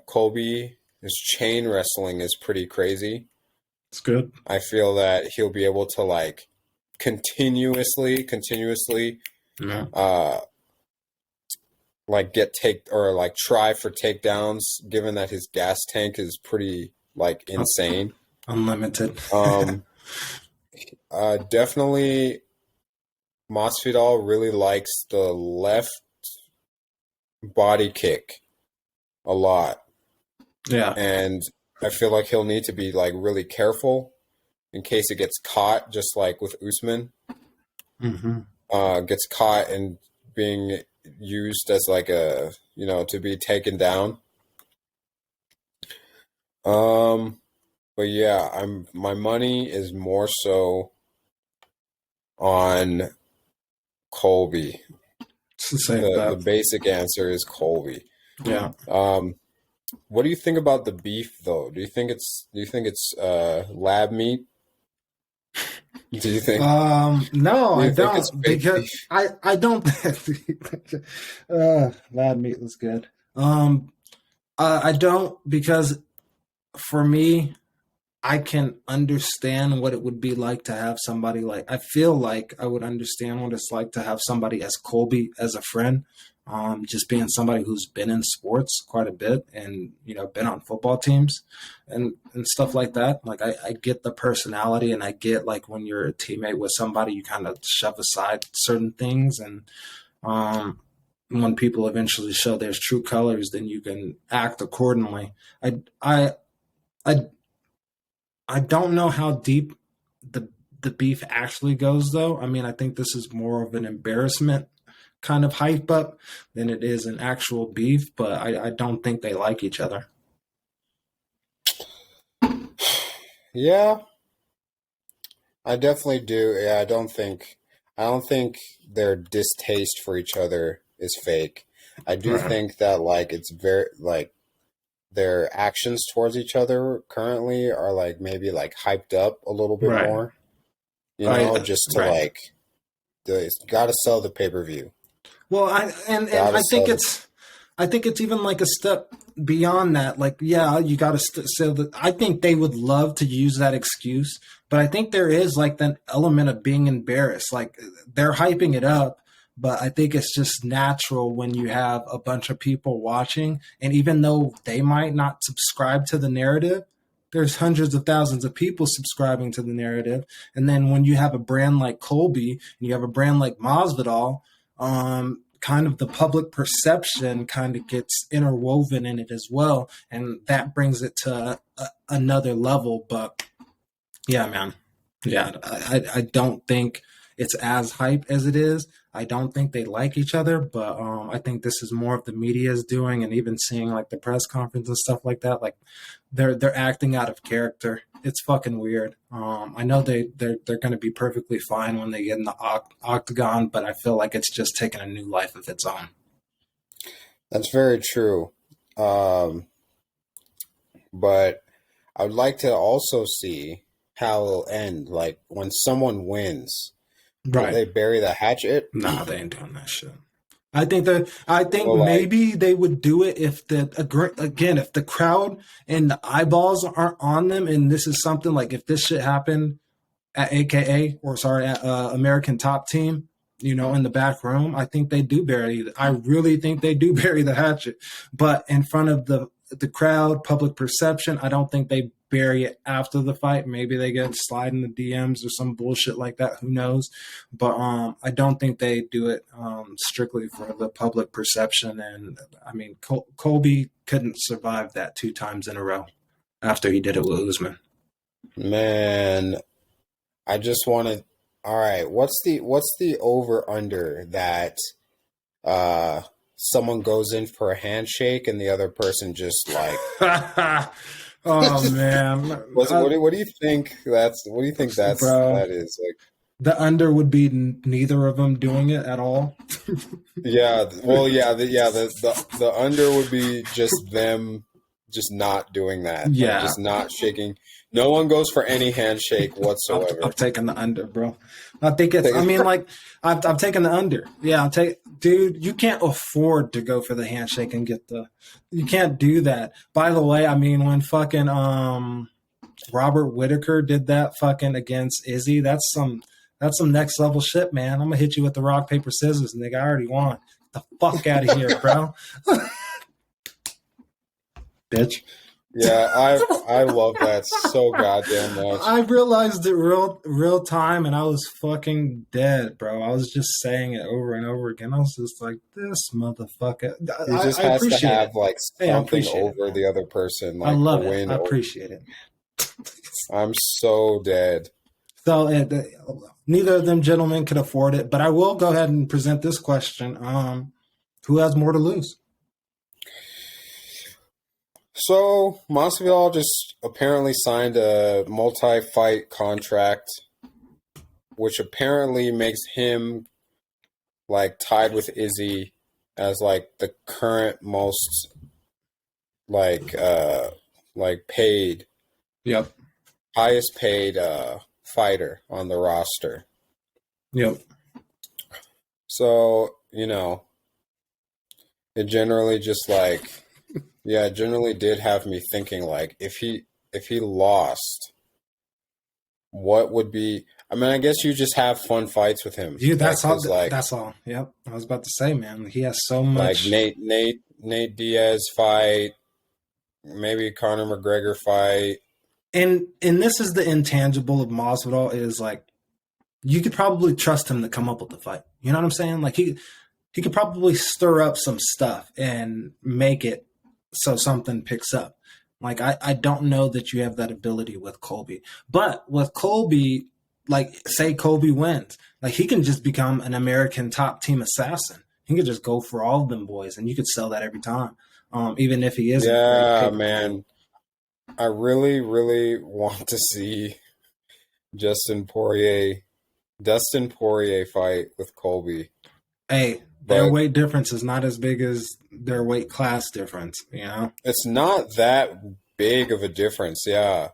S1: Colby, his chain wrestling is pretty crazy.
S2: It's good.
S1: I feel that he'll be able to like continuously
S2: Yeah.
S1: uh like get take or like try for takedowns, given that his gas tank is pretty like insane.
S2: Unlimited.
S1: Um Definitely Masvidal really likes the left body kick a lot.
S2: Yeah.
S1: And I feel like he'll need to be like really careful in case it gets caught, just like with Usman.
S2: Hmm.
S1: Gets caught and being used as like to be taken down. But yeah, my money is more so on Colby.
S2: It's a safe
S1: The
S2: bet.
S1: basic answer is Colby.
S2: Yeah.
S1: What do you think about the beef though? Do you think it's lab meat? Do you think
S2: No,
S1: do
S2: I
S1: you think it's
S2: don't
S1: fake
S2: because
S1: beef?
S2: I don't. Lab meat was good. I don't because for me, I can understand what it would be like to have somebody like. I feel like I would understand what it's like to have somebody as Colby as a friend. Just being somebody who's been in sports quite a bit and been on football teams and stuff like that. Like I get the personality and I get like when you're a teammate with somebody, you kind of shove aside certain things and um, when people eventually show their true colors, then you can act accordingly. I I I I don't know how deep the the beef actually goes, though. I mean, I think this is more of an embarrassment kind of hype up than it is an actual beef. But I don't think they like each other.
S1: Yeah, I definitely do. Yeah, I don't think their distaste for each other is fake. I do
S2: Right.
S1: think that like it's very like their actions towards each other currently are like maybe like hyped up a little bit
S2: Right.
S1: more, just to
S2: Right.
S1: like gotta sell the pay-per-view.
S2: Well, and
S1: Gotta
S2: I think
S1: sell the
S2: it's even like a step beyond that. Like, yeah, you got to say that. I think they would love to use that excuse, but I think there is like that element of being embarrassed. Like they're hyping it up, but I think it's just natural when you have a bunch of people watching, and even though they might not subscribe to the narrative. There's hundreds of thousands of people subscribing to the narrative. And then when you have a brand like Colby and you have a brand like Masvidal, kind of the public perception kind of gets interwoven in it as well, and that brings it to another level. But yeah, man, yeah, I don't think it's as hype as it is. I don't think they like each other, but I think this is more of the media's doing, and even seeing like the press conference and stuff like that. Like they're acting out of character. It's fucking weird. I know they're going to be perfectly fine when they get in the octagon, but I feel like it's just taking a new life of its own.
S1: That's very true. Um, but I would like to also see. how it'll end. Like when someone wins, will
S2: Right.
S1: they bury the hatchet?
S2: Nah, they ain't doing that shit. I think
S1: Well, like,
S2: maybe they would do it if if the crowd and the eyeballs aren't on them, and this is something like if this shit happened at AKA or sorry at American Top Team, in the back room, I think they do bury. I really think they do bury the hatchet, but in front of the crowd, public perception, I don't think they bury it after the fight. Maybe they get slide in the DMs or some bullshit like that. Who knows? But I don't think they do it strictly for the public perception. And I mean, Colby couldn't survive that 2 times in a row after he did it with Usman.
S1: man, I just want to. All right, what's the over under that someone goes in for a handshake and the other person just like
S2: Oh man,
S1: what do you think that is like?
S2: the under would be neither of them doing it at all.
S1: Yeah, well, the under would be just them just not doing that.
S2: Yeah.
S1: Like, just not shaking. No one goes for any handshake whatsoever.
S2: I'm taking the under, bro. I think it's. I mean, like I'm taking the under. Yeah, dude. You can't afford to go for the handshake and get the. You can't do that. By the way, I mean when fucking Robert Whitaker did that fucking against Izzy, that's some next level shit, man. I'm gonna hit you with the rock paper scissors, nigga. I already won. Get the fuck out of here, bro. Bitch.
S1: Yeah, I love that so goddamn much.
S2: I realized it real time, and I was fucking dead, bro. I was just saying it over and over again. I was just like, this motherfucker.
S1: He just has to have like something over
S2: it,
S1: the other person. Like
S2: I love
S1: a
S2: it.
S1: win
S2: I appreciate it.
S1: I'm so dead.
S2: So neither of them gentlemen could afford it, but I will go ahead and present this question: who has more to lose?
S1: So Masvidal just apparently signed a multi-fight contract, which apparently makes him like tied with Izzy as like the current most like paid,
S2: Yep.
S1: highest paid fighter on the roster.
S2: Yep.
S1: So, it generally just like yeah, it generally did have me thinking like if he lost, what would be I mean, I guess you just have fun fights with him.
S2: Dude, that's all.
S1: Like,
S2: That's all. Yep. I was about to say, man, he has so much.
S1: like Nate Diaz fight, maybe Conor McGregor fight.
S2: And this is the intangible of Masvidal is like you could probably trust him to come up with the fight. You know what I'm saying? Like he could probably stir up some stuff and make it so something picks up. Like I don't know that you have that ability with Colby. But with Colby, like say Colby wins, like he can just become an American top team assassin. He could just go for all of them boys and you could sell that every time. Even if he isn't.
S1: Yeah, man. I really, really want to see Dustin Poirier fight with Colby.
S2: Hey, their weight difference is not as big as their weight class difference,
S1: It's not that big of a difference, yeah.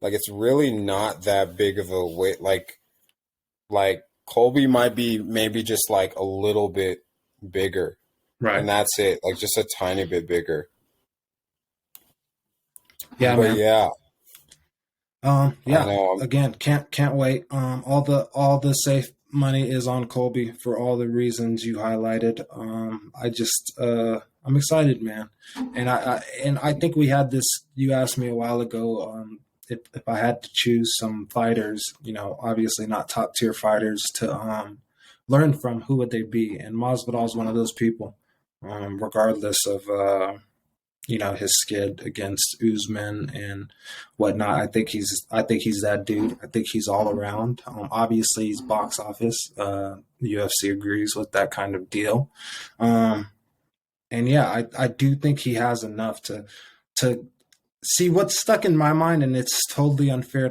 S1: Like it's really not that big of a weight. Like Colby might be maybe just like a little bit bigger.
S2: Right.
S1: And that's it. Like just a tiny bit bigger.
S2: Yeah,
S1: but
S2: man.
S1: Yeah.
S2: Yeah. Again, can't wait. All the safe money is on Colby for all the reasons you highlighted. I'm excited, man. And I think we had this. You asked me a while ago if I had to choose some fighters, obviously not top tier fighters to learn from, who would they be? And Masvidal is one of those people, regardless of his skid against Usman and whatnot. I think he's that dude. I think he's all around. Obviously, he's box office. The UFC agrees with that kind of deal. And yeah, I do think he has enough to see what's stuck in my mind, and it's totally unfair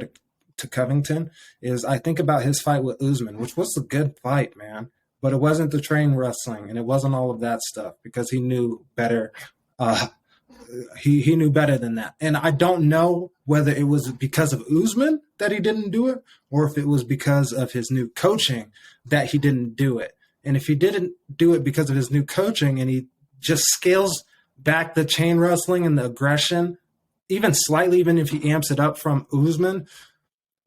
S2: to Covington, is I think about his fight with Usman, which was a good fight, man. But it wasn't the train wrestling, and it wasn't all of that stuff because he knew better he knew better than that. And I don't know whether it was because of Usman that he didn't do it, or if it was because of his new coaching that he didn't do it. And if he didn't do it because of his new coaching and he just scales back the chain wrestling and the aggression, even slightly, even if he amps it up from Usman,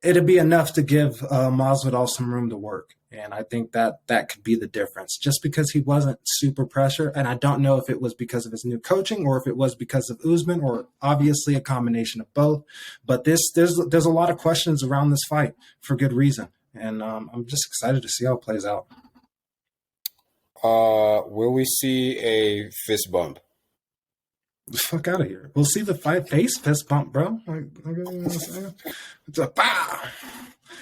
S2: it'd be enough to give Masvidal some room to work. And I think that could be the difference, just because he wasn't super pressure. And I don't know if it was because of his new coaching or if it was because of Usman, or obviously a combination of both. But there's a lot of questions around this fight for good reason. And I'm just excited to see how it plays out.
S1: Will we see a fist bump?
S2: The fuck out of here. We'll see the face fist bump, bro. It's a bah!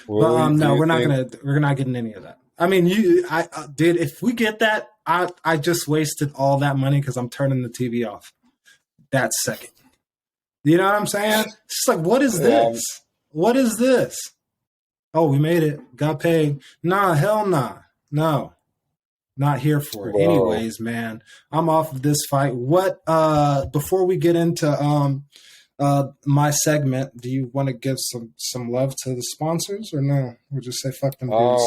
S2: No, we're not getting any of that. I mean, dude, if we get that, I just wasted all that money because I'm turning the TV off that second. You know what I'm saying? It's just like, what is this? What is this? Oh, we made it. Got paid. Nah, hell nah. No. Not here for it. Whoa. Anyways, man, I'm off of this fight. What before we get into my segment, do you want to give some love to the sponsors, or no? We'll just say fuck them dudes.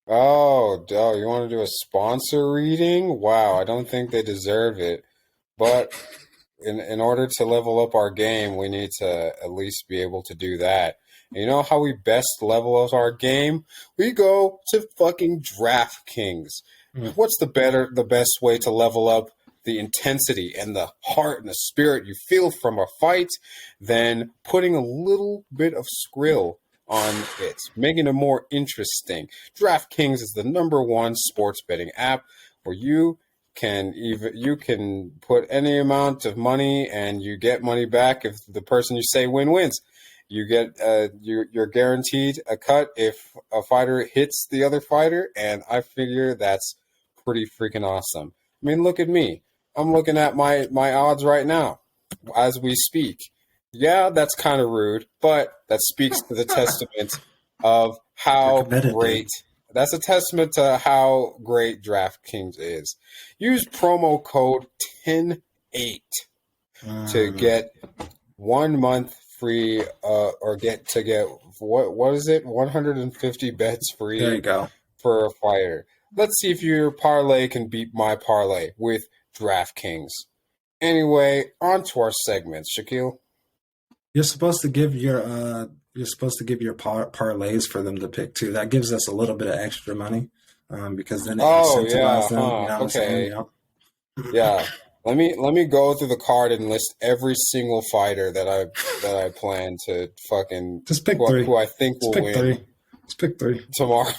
S1: Oh, you want to do a sponsor reading? Wow, I don't think they deserve it. But in order to level up our game, we need to at least be able to do that. You know how we best level up our game? We go to fucking DraftKings. What's the best way to level up the intensity and the heart and the spirit you feel from a fight than putting a little bit of skrill on it, making it more interesting? DraftKings is the #1 sports betting app where you can put any amount of money and you get money back if the person you say wins. You get you're guaranteed a cut if a fighter hits the other fighter, and I figure that's pretty freaking awesome. I mean, look at me. I'm looking at my odds right now as we speak. Yeah, that's kind of rude, but that speaks to the testament of how great. That's a testament to how great DraftKings is. Use promo code 10-8 to get 1 month free, or get what is it? 150 bets free.
S2: There you go.
S1: For a fighter. Let's see if your parlay can beat my parlay with DraftKings. Anyway, on to our segments, Shaquille.
S2: You're supposed to give your parlays for them to pick too. That gives us a little bit of extra money, because then it incentivizes them. You know what I'm saying?
S1: Yeah. Let me go through the card and list every single fighter that I plan to fucking
S2: just pick three.
S1: Who I think will win.
S2: Just pick three
S1: tomorrow.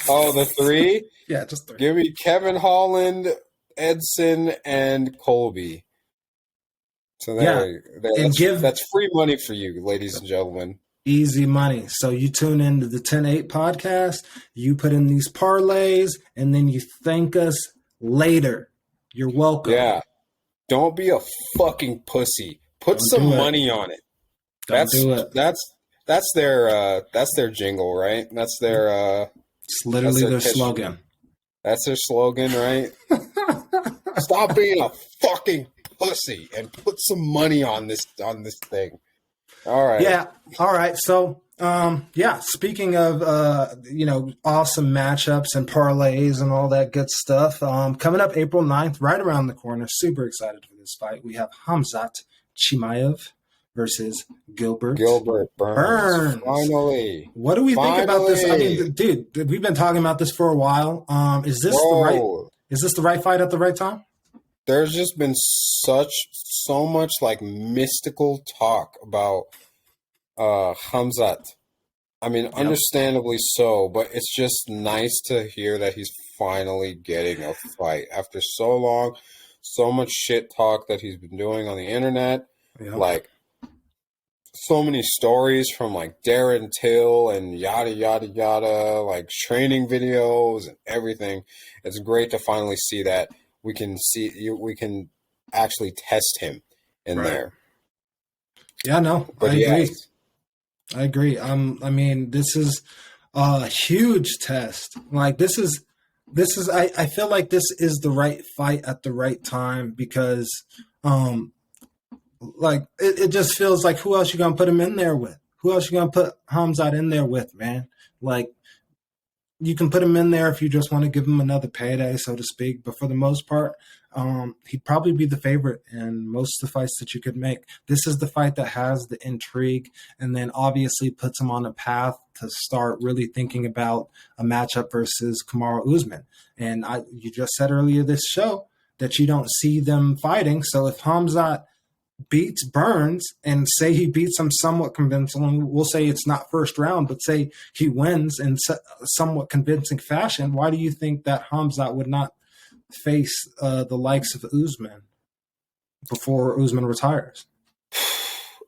S1: Oh, the three?
S2: Yeah, just three.
S1: Give me Kevin Holland, Edson, and Colby. So that's free money for you, ladies and gentlemen.
S2: Easy money. So you tune into the 10-8 podcast, you put in these parlays, and then you thank us later. You're welcome.
S1: Yeah. Don't be a fucking pussy. Put some money on it.
S2: Do it.
S1: That's their jingle, right? That's their
S2: it's literally their slogan.
S1: That's their slogan, right? Stop being a fucking pussy and put some money on this thing. All right.
S2: Yeah. All right. So speaking of awesome matchups and parlays and all that good stuff, coming up April 9th, right around the corner. Super excited for this fight. We have Khamzat Chimaev versus Gilbert Burns.
S1: Finally.
S2: What do we think about this? I mean, dude, we've been talking about this for a while. Is this the right fight at the right time?
S1: There's just been so much like mystical talk about Khamzat. I mean, understandably so, but it's just nice to hear that he's finally getting a fight after so long, so much shit talk that he's been doing on the internet. Yeah. Like, so many stories from like Darren Till and yada, yada, yada, like training videos and everything. It's great to finally see that we can actually test him in there.
S2: Yeah, no, but I agree. I mean, this is a huge test. Like, this is this is I feel like this is the right fight at the right time because like it just feels like who else you gonna put him in there with? Who else you gonna put Hamzat in there with, man? Like you can put him in there if you just want to give him another payday, so to speak. But for the most part, he'd probably be the favorite in most of the fights that you could make. This is the fight that has the intrigue and then obviously puts him on a path to start really thinking about a matchup versus Kamaru Usman. And you just said earlier this show that you don't see them fighting. So if Hamzat beats Burns and say he beats him somewhat convincingly, we'll say it's not first round, but say he wins in somewhat convincing fashion, why do you think that Hamzat would not face the likes of Usman before Usman retires?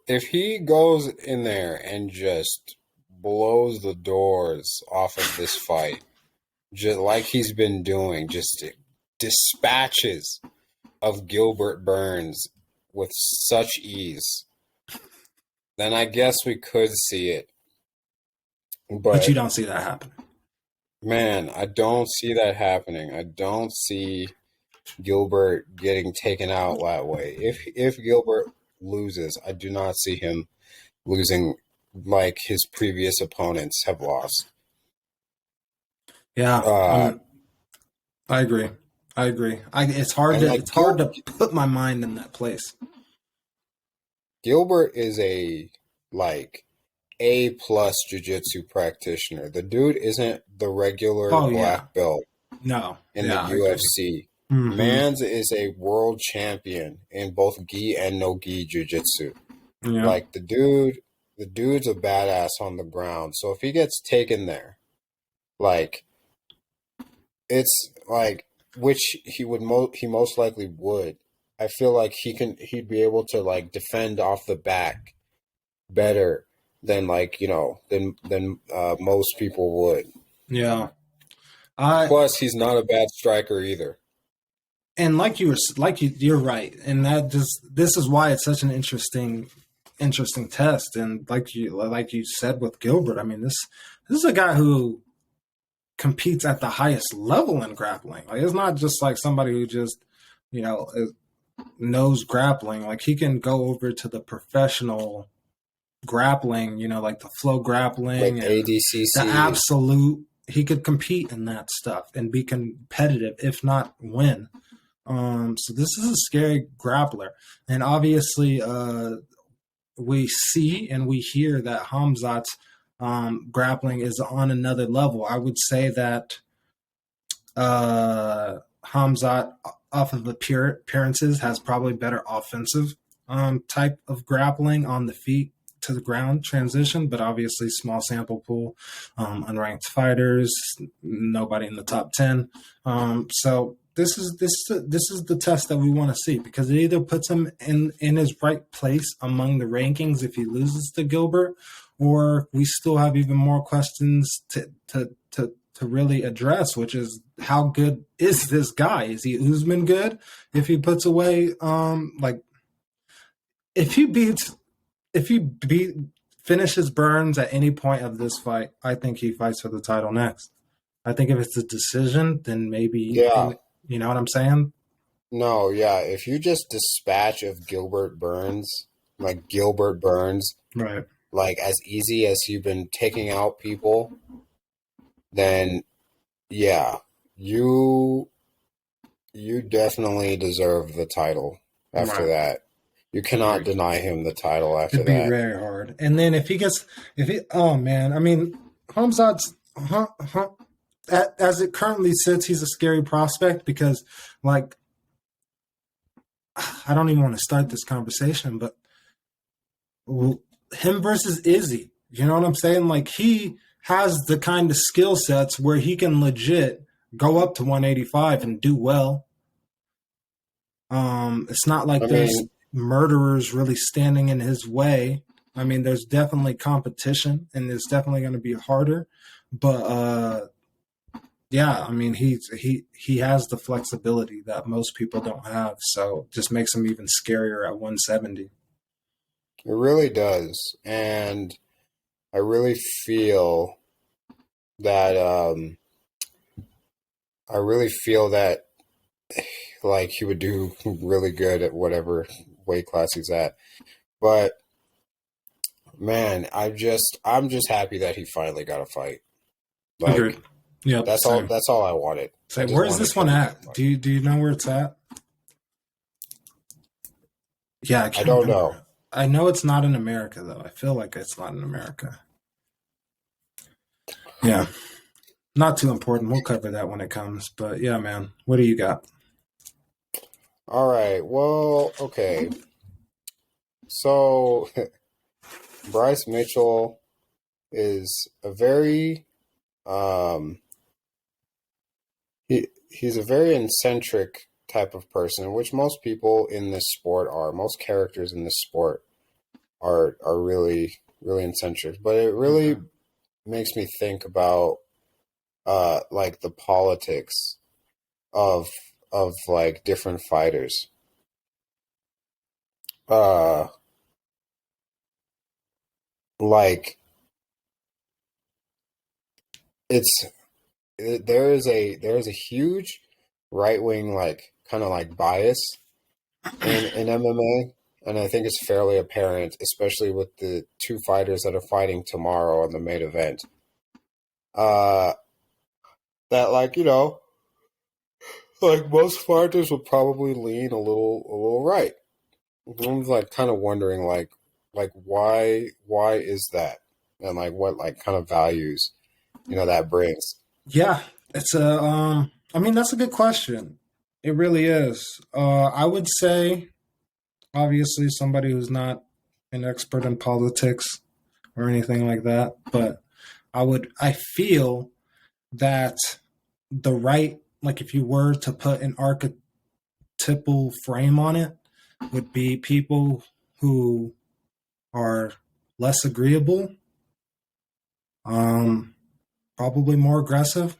S1: If he goes in there and just blows the doors off of this fight, just like he's been doing, just dispatches of Gilbert Burns with such ease, then I guess we could see it.
S2: But you don't see that happening.
S1: Man, I don't see that happening. I don't see Gilbert getting taken out that way. If Gilbert loses, I do not see him losing like his previous opponents have lost.
S2: Yeah, I agree. It's hard to put my mind in that place.
S1: Gilbert is a A+ jiu-jitsu practitioner. The dude isn't the regular black belt in the UFC.
S2: Mm-hmm.
S1: Mans is a world champion in both gi and no gi jiu-jitsu.
S2: Yeah.
S1: Like the dude's a badass on the ground. So if he gets taken there, like it's like, which he most likely would. I feel like he'd be able to like defend off the back better than most people would.
S2: Yeah.
S1: Plus, he's not a bad striker either.
S2: And you're right, and this is why it's such an interesting test. And like you said with Gilbert, I mean this is a guy who competes at the highest level in grappling. Like it's not just like somebody who just knows grappling. Like he can go over to the professional grappling, like the flow grappling,
S1: like ADCC,
S2: the absolute. He could compete in that stuff and be competitive, if not win. So this is a scary grappler, and obviously, we see and we hear that Hamzat's grappling is on another level. I would say that Hamzat, off of appearances, has probably better offensive type of grappling on the feet to the ground transition, but obviously small sample pool, unranked fighters, nobody in the top 10. So this is the test that we want to see, because it either puts him in his right place among the rankings if he loses to Gilbert, or we still have even more questions to really address, which is how good is this guy? Is he Usman good? If he puts away if he finishes Burns at any point of this fight, I think he fights for the title next. I think if it's a decision, then maybe, you know what I'm saying?
S1: No, yeah. If you just dispatch of Gilbert Burns, right, like as easy as you've been taking out people, then yeah, you definitely deserve the title after that. You cannot deny him the title after that.
S2: It'd be very hard. And then oh man, I mean, Hamzat's, as it currently sits, he's a scary prospect because, like, I don't even want to start this conversation, but him versus Izzy, you know what I'm saying? Like, he has the kind of skill sets where he can legit go up to 185 and do well. It's not like there's murderers really standing in his way. I mean, there's definitely competition, and it's definitely going to be harder. But yeah, I mean, he has the flexibility that most people don't have, so it just makes him even scarier at 170.
S1: It really does, and I really feel that I really feel that like he would do really good at whatever weight class he's at. But man, I'm just happy that he finally got a fight.
S2: Agreed.
S1: Like
S2: Yep. Same.
S1: that's all I wanted. I
S2: Same.
S1: just
S2: Where's
S1: wanted
S2: this one
S1: him to get a
S2: at?
S1: fight.
S2: Do you know where it's at? Yeah, I
S1: I
S2: can't
S1: don't know.
S2: remember. I know it's not in America though. I feel like it's not in America. Yeah. Not too important. We'll cover that when it comes. But yeah, man. What do you got?
S1: All right. Well, okay. So Bryce Mitchell is a very um he's a very eccentric type of person, which most people in this sport are. Most characters in this sport are really really eccentric. But it really makes me think about like the politics of like different fighters. Uh like it's there is a huge right wing like kind of like bias in MMA, and I think it's fairly apparent, especially with the two fighters that are fighting tomorrow on the main event. Uh, that like like most fighters would probably lean a little right. I'm like kind of wondering like why is that, and like what like kind of values that brings.
S2: Yeah, it's a I mean that's a good question. It really is. I would say obviously somebody who's not an expert in politics or anything like that, but I feel that the right, like if you were to put an archetypal frame on it, would be people who are less agreeable, um, probably more aggressive.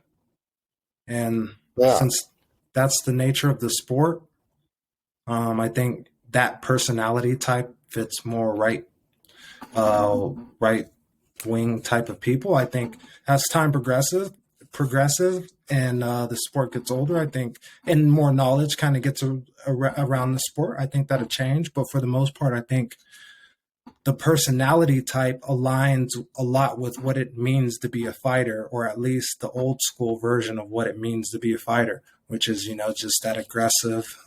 S2: And
S1: Yeah,
S2: since that's the nature of the sport, I think that personality type fits more right wing type of people. I think as time progressive, and the sport gets older, I think, and more knowledge kind of gets around the sport, I think that'll change. But for the most part, I think the personality type aligns a lot with what it means to be a fighter, or at least the old school version of what it means to be a fighter, which is, just that aggressive,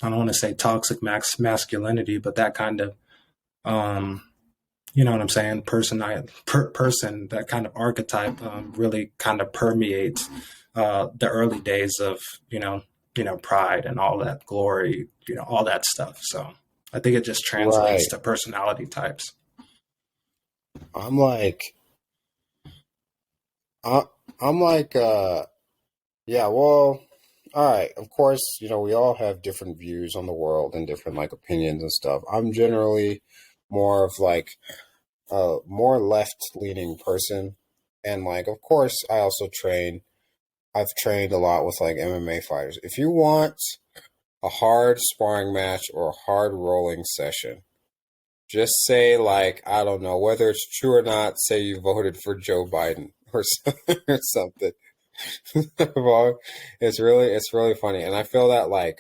S2: I don't want to say toxic masculinity, but that kind of, um, you know what I'm saying, person, that kind of archetype really kind of permeates the early days of, pride and all that glory, all that stuff. So I think it just translates
S1: right.
S2: to personality types.
S1: I'm like I, I'm like yeah, well, all right. Of course, we all have different views on the world and different like opinions and stuff. I'm generally more of like a more left-leaning person. And like of course, I've trained a lot with like MMA fighters. If you want a hard sparring match or a hard rolling session, just say like, I don't know, whether it's true or not, say you voted for Joe Biden or or something. Well, it's really funny, and I feel that like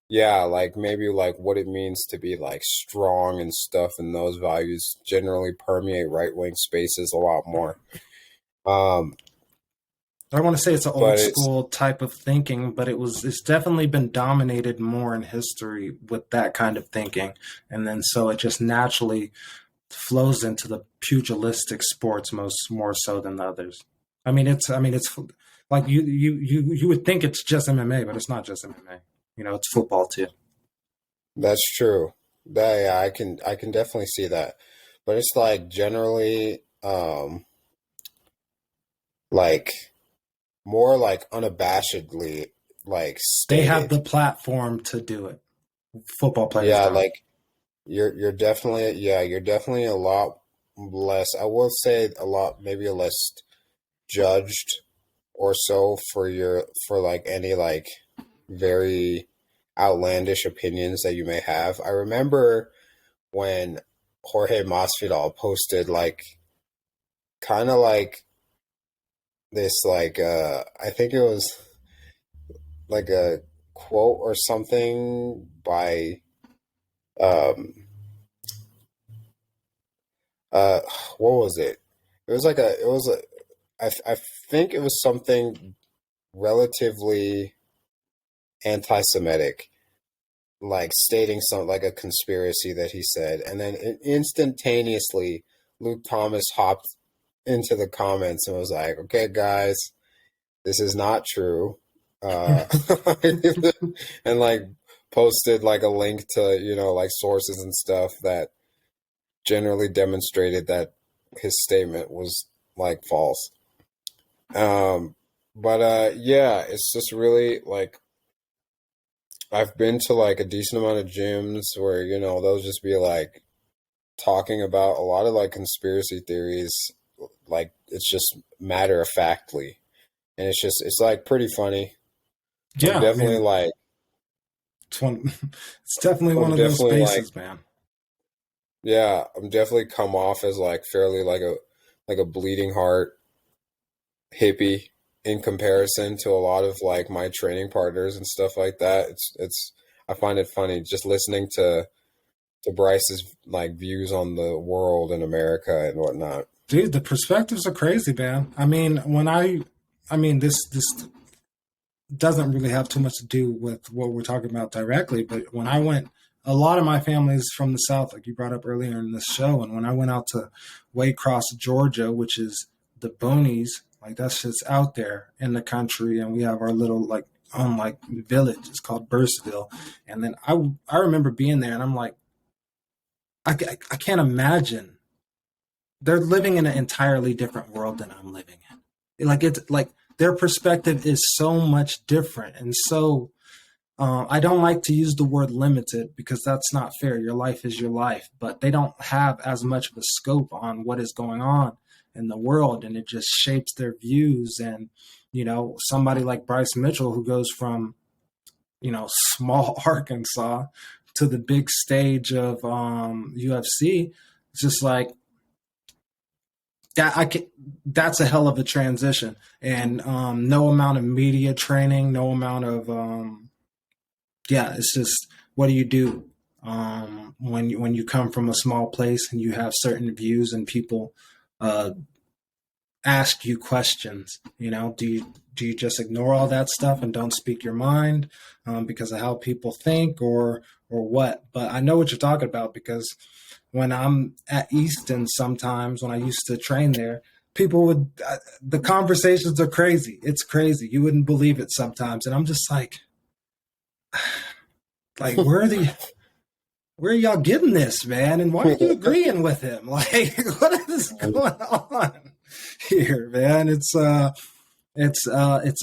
S1: yeah, like maybe like what it means to be like strong and stuff, and those values generally permeate right wing spaces a lot more. Um,
S2: I don't want to say it's an
S1: but
S2: old
S1: it's
S2: school type of thinking, but it's definitely been dominated more in history with that kind of thinking. And then so it just naturally flows into the pugilistic sports more so than the others. I mean it's like you would think it's just MMA, but it's not just MMA. It's football too.
S1: that's true. That yeah, I can definitely see that, but it's like generally like more like unabashedly like
S2: They have
S1: stated.
S2: the platform to do it. Football players
S1: Yeah,
S2: don't.
S1: like you're definitely you're definitely a lot less. I will say a lot maybe a less judged or so for for like any like very outlandish opinions that you may have. I remember when Jorge Masvidal posted like kind of like this like I think it was like a quote or something by um uh what was it? It was a I think it was something relatively anti-Semitic, like stating some like a conspiracy that he said, and then instantaneously Luke Thomas hopped into the comments and was like, "Okay, guys, this is not true," uh, and like posted like a link to like sources and stuff that generally demonstrated that his statement was like false. But yeah, it's just really like I've been to like a decent amount of gyms where they'll just be like talking about a lot of like conspiracy theories, like it's just matter of factly, and it's like pretty funny. So I'm
S2: Yeah, I
S1: definitely
S2: mean,
S1: like
S2: it's definitely one
S1: I'm
S2: of those
S1: definitely like
S2: spaces, man.
S1: yeah, I'm definitely come off as like fairly like a bleeding heart hippie in comparison to a lot of like my training partners and stuff like that. It's I find it funny just listening to Bryce's like views on the world and America and whatnot.
S2: Dude, the perspectives are crazy, man. I mean, this doesn't really have too much to do with what we're talking about directly, but when I went, a lot of my family is from the South, like you brought up earlier in this show. And when I went out to Waycross, Georgia, which is the boonies, like that's just out there in the country, and we have our little like like village. It's called Burstville, and then I remember being there, and I'm like, I can't imagine they're living in an entirely different world than I'm living in. Like it's like their perspective is so much different, and so I don't like to use the word limited because that's not fair. Your life is your life, but they don't have as much of a scope on what is going on in the world, and it just shapes their views. And somebody like Bryce Mitchell, who goes from small Arkansas to the big stage of UFC, it's just like that. That's a hell of a transition, and no amount of media training, no amount of yeah, it's just what do you do when you come from a small place and you have certain views and people uh, ask you questions? Do you just ignore all that stuff and don't speak your mind because of how people think, or what? But I know what you're talking about, because when I'm at Easton, sometimes when I used to train there, people would the conversations are crazy. It's crazy. You wouldn't believe it sometimes, and I'm just like where are y'all getting this, man? And why are you agreeing with him? Like, what is going on here, man? It's a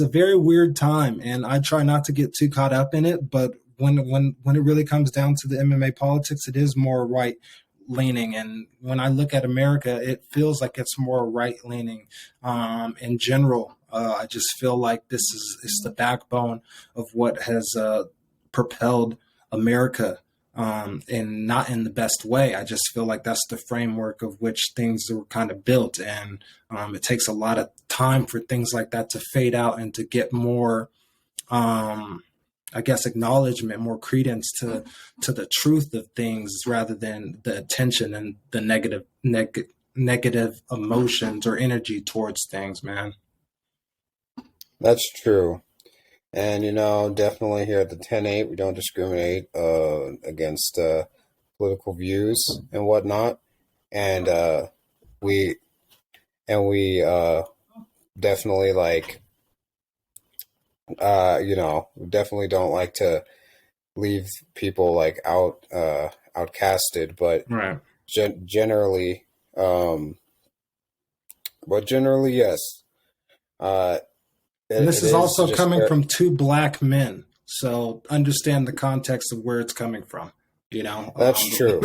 S2: very weird time, and I try not to get too caught up in it. But when it really comes down to the MMA politics, it is more right leaning. And when I look at America, it feels like it's more right leaning in general. I just feel like this is the backbone of what has propelled America, and not in the best way. I just feel like that's the framework of which things were kind of built, and it takes a lot of time for things like that to fade out and to get more, I guess, acknowledgement, more credence to the truth of things, rather than the attention and the negative emotions or energy towards things, man.
S1: That's true. And definitely here at the 10-8, we don't discriminate against political views and whatnot. And we we definitely like definitely don't like to leave people like outcasted, but
S2: Right.
S1: generally um generally yes. Uh
S2: And
S1: it
S2: this is
S1: is
S2: also
S1: just
S2: coming from two black men. So understand the context of where it's coming from. You know,
S1: that's true.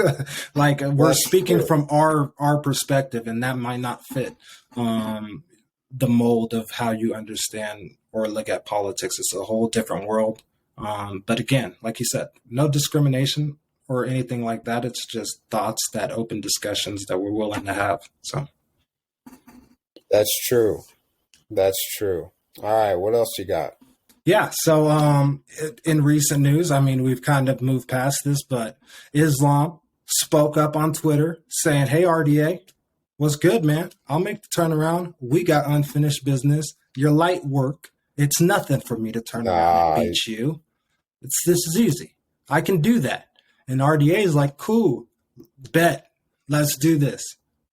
S2: like we're
S1: That's
S2: speaking
S1: true.
S2: from our perspective, and that might not fit the mold of how you understand or look at politics. It's a whole different world. But again, like you said, no discrimination or anything like that. It's just thoughts, that open discussions that we're willing to have. So
S1: That's true. That's true. All right, what else you got?
S2: Yeah, so in recent news, I mean, we've kind of moved past this, but Islam spoke up on Twitter saying, "Hey, RDA, what's good, man? I'll make the turnaround. We got unfinished business. Your light work. It's nothing for me to turn around and
S1: Nah,
S2: beat you. This is easy. I can do that." And RDA is like, "Cool, bet. Let's do this."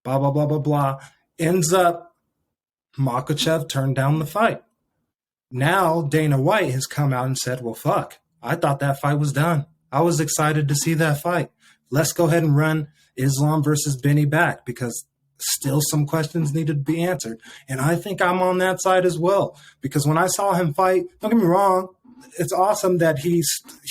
S2: Blah blah blah blah blah. Ends up Makhachev turned down the fight. Now Dana White has come out and said, well, fuck, I thought that fight was done. I was excited to see that fight. Let's go ahead and run Islam versus Benny back because still some questions needed to be answered. And I think I'm on that side as well because when I saw him fight, don't get me wrong, it's awesome that he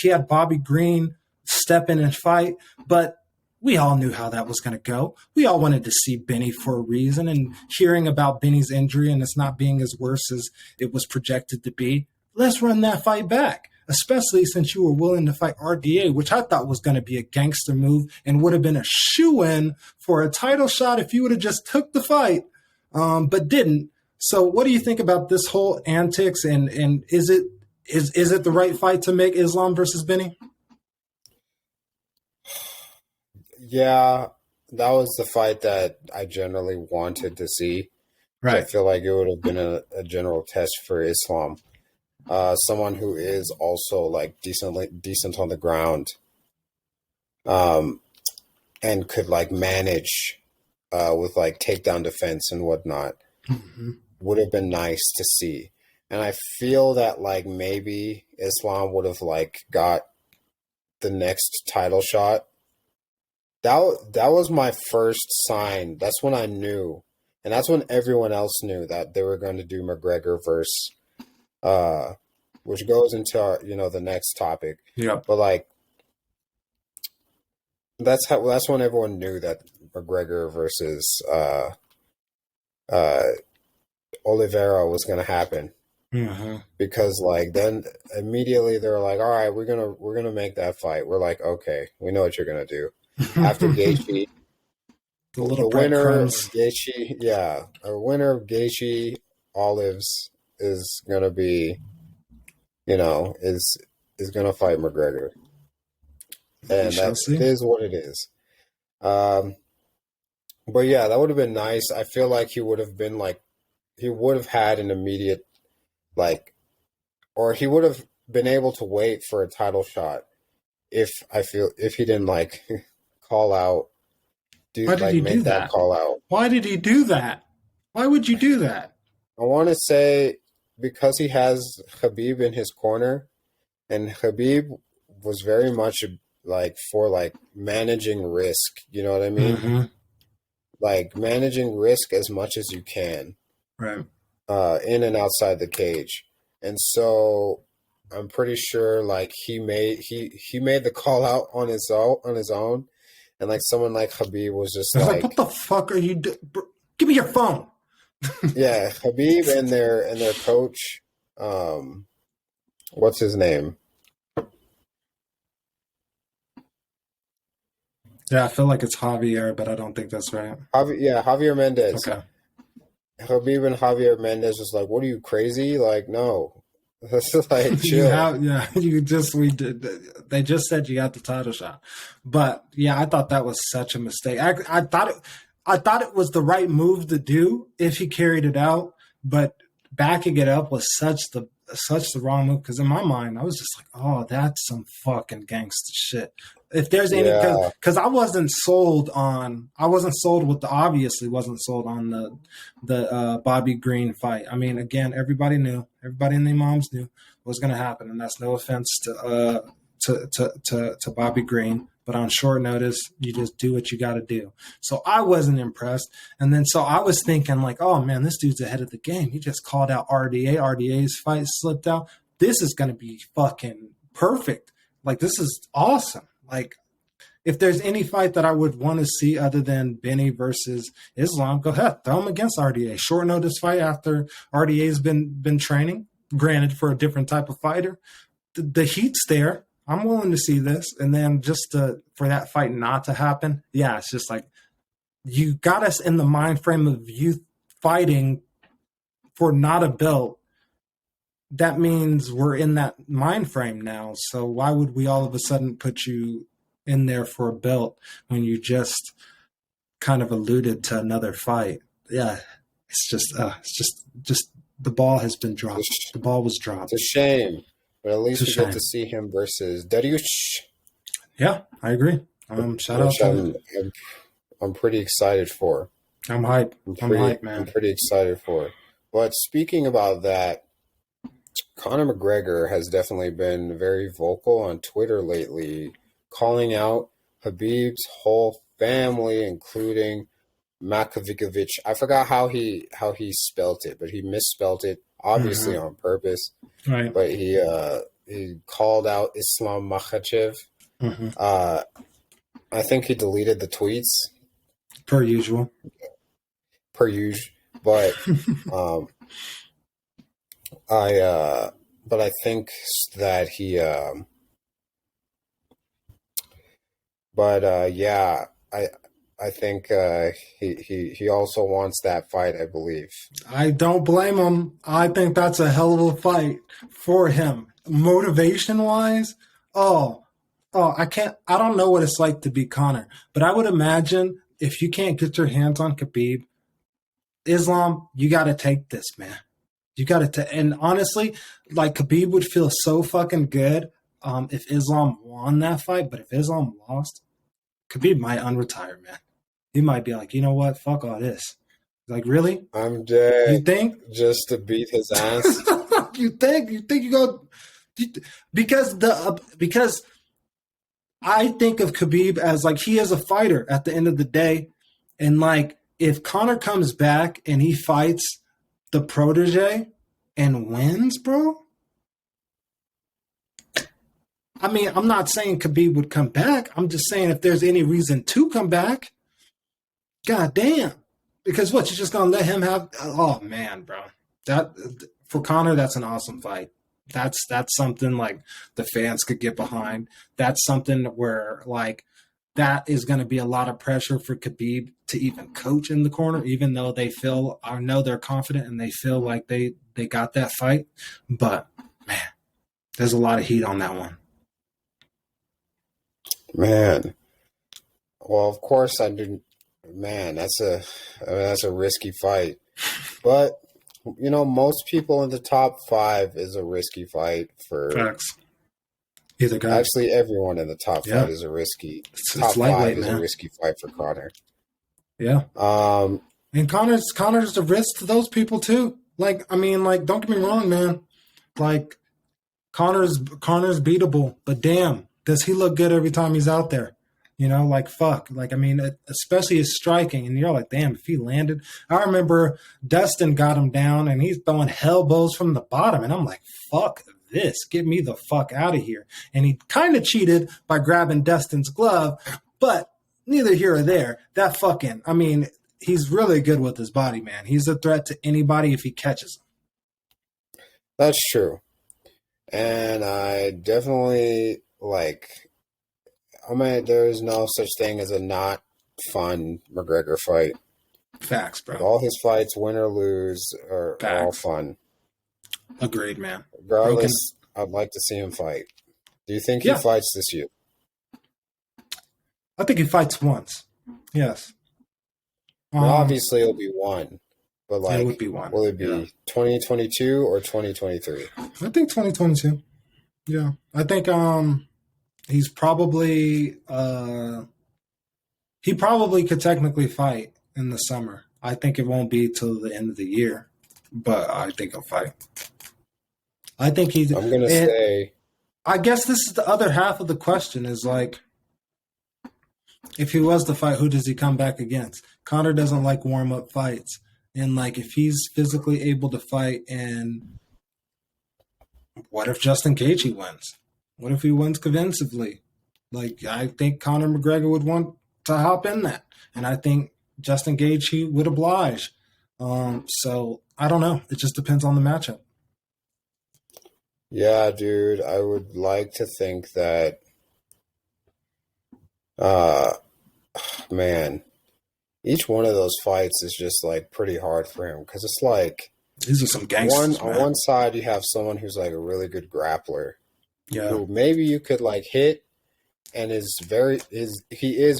S2: had Bobby Green step in and fight, but we all knew how that was going to go. We all wanted to see Benny for a reason, and hearing about Benny's injury and it's not being as worse as it was projected to be, let's run that fight back, especially since you were willing to fight RDA, which I thought was going to be a gangster move and would have been a shoo-in for a title shot if you would have just took the fight, but didn't. So what do you think about this whole antics, and is it the right fight to make Islam versus Benny?
S1: yeah, that was the fight that I generally wanted to see. I
S2: Right.
S1: feel like it would have been a general test for Islam. Someone who is also like decent on the ground, um, and could like manage with like takedown defense and whatnot.
S2: Mm-hmm.
S1: Would have been nice to see. And I feel that like maybe Islam would have like got the next title shot. That was my first sign. That's when I knew, and that's when everyone else knew that they were going to do McGregor versus, which goes into our, the next topic.
S2: Yeah.
S1: But like that's when everyone knew that McGregor versus Oliveira was going to happen.
S2: Mm-hmm.
S1: Because like then immediately they're like, all right, we're gonna make that fight. We're like, okay, we know what you're gonna do. After Gaethje,
S2: the
S1: winner of
S2: breadcrumbs.
S1: Gaethje, yeah, a winner of Gaethje Olives is gonna be, is gonna fight McGregor, and that is what it is. But yeah, that would have been nice. I feel like he would have had an immediate or he would have been able to wait for a title shot if he didn't like call out,
S2: Why did he
S1: make
S2: do
S1: that
S2: that?
S1: call out.
S2: Why did he do that? Why would you do that?
S1: I want to say because he has Khabib in his corner, and Khabib was very much like for like managing risk. You know what I mean?
S2: Mm-hmm.
S1: Like managing risk as much as you can,
S2: Right.
S1: in and outside the cage. And so I'm pretty sure like he made the call out on his own, and like someone like Khabib was just
S2: I was
S1: like,
S2: what the fuck are you doing? Give me your phone.
S1: yeah, Khabib and their coach, what's his name?
S2: Yeah, I feel like it's Javier, but I don't think that's right.
S1: Javier Mendez.
S2: Okay.
S1: Khabib and Javier Mendez was like, what are you, crazy? Like, no. That's like chill.
S2: They just said you got the title shot. But yeah, I thought that was such a mistake. I thought it was the right move to do if he carried it out, but backing it up was such the wrong move, because in my mind I was just like, oh, that's some fucking gangster shit. If there's any, because I wasn't sold obviously wasn't sold on the Bobby Green fight. I mean, again, everybody and their moms knew what was going to happen, and that's no offense to Bobby Green, but on short notice, you just do what you got to do. So I wasn't impressed, and then so I was thinking like, oh man, this dude's ahead of the game. He just called out RDA. RDA's fight slipped out. This is going to be fucking perfect. Like, this is awesome. Like, if there's any fight that I would want to see other than Benny versus Islam, go ahead, throw him against RDA. Short notice fight after RDA's been training, granted for a different type of fighter. The heat's there. I'm willing to see this. And then just for that fight not to happen, yeah, it's just like, you got us in the mind frame of you fighting for not a belt, that means we're in that mind frame now. So why would we all of a sudden put you in there for a belt when you just kind of alluded to another fight? Yeah, it's just the ball has been dropped. The ball was dropped.
S1: It's a shame, but at least we get to see him versus Dariush.
S2: Yeah, I agree. Shout out to
S1: I'm pretty excited for.
S2: I'm hype. I'm hype, man.
S1: I'm pretty excited for. But speaking about that, Conor McGregor has definitely been very vocal on Twitter lately, calling out Khabib's whole family, including Makovic. I forgot how he spelt it, but he misspelled it, obviously on purpose.
S2: Right.
S1: But he called out Islam Makhachev. I think he deleted the tweets.
S2: Per usual.
S1: But I think that he I think he also wants that fight, I believe.
S2: I don't blame him. I think that's a hell of a fight for him. Motivation wise, I don't know what it's like to be Conor, but I would imagine if you can't get your hands on Khabib, Islam, you got to take this, man. You got to, and honestly, like Khabib would feel so fucking good if Islam won that fight, but if Islam lost, Khabib might unretire, man. He might be like, you know what, fuck all this. Like, really?
S1: I'm dead.
S2: You think?
S1: Just to beat his ass?
S2: You think you go? Because I think of Khabib as like he is a fighter at the end of the day, and like if Conor comes back and he fights the protege and wins, bro. I mean, I'm not saying Khabib would come back. I'm just saying if there's any reason to come back, god damn. Because what, you're just gonna let him have? Oh man, bro. That for Conor, that's an awesome fight. That's something like the fans could get behind. That's something where like that is going to be a lot of pressure for Khabib to even coach in the corner, even though they feel or know they're confident and they feel like they got that fight. But man, there's a lot of heat on that one.
S1: Man, well, of course I didn't. Man, that's a risky fight, but you know, most people in the top 5 is a risky fight for
S2: Facts. Either guy.
S1: Actually, everyone in the top 5 is a risky. Top 5 is a risky fight for Conor.
S2: Yeah. And Conor's the risk to those people too. Like, I mean, like, don't get me wrong, man. Like, Conor's beatable, but damn, does he look good every time he's out there? You know, like, fuck. Like, I mean, especially his striking. And you're like, damn, if he landed. I remember Dustin got him down and he's throwing elbows from the bottom. And I'm like, fuck this. Get me the fuck out of here. And he kind of cheated by grabbing Dustin's glove. But neither here or there. That fucking, I mean, he's really good with his body, man. He's a threat to anybody if he catches him.
S1: That's true. And I definitely, like, I mean, there's no such thing as a not fun McGregor fight.
S2: Facts, bro.
S1: All his fights, win or lose, are all fun.
S2: Agreed, man.
S1: Regardless, I'd like to see him fight. Do you think he fights this year?
S2: I think he fights once. Yes.
S1: Well, obviously, it'll be one. But, like,
S2: it would be one.
S1: Will it be 2022 or 2023?
S2: I think 2022. Yeah. I think he's probably he probably could technically fight in the summer. I think it won't be till the end of the year, but I think he'll fight. I think he's.
S1: I'm gonna say.
S2: I guess this is the other half of the question: is like, if he was to fight, who does he come back against? Conor doesn't like warm up fights, and like if he's physically able to fight, and what if Justin Gaethje wins? What if he wins convincingly? Like, I think Conor McGregor would want to hop in that. And I think Justin Gaethje would oblige. So, I don't know. It just depends on the matchup.
S1: Yeah, dude. I would like to think that, man, each one of those fights is just, like, pretty hard for him. Because it's like,
S2: These are some gangsters,
S1: On
S2: man.
S1: one side, you have someone who's like a really good grappler,
S2: Yeah.
S1: who maybe you could like hit, and he is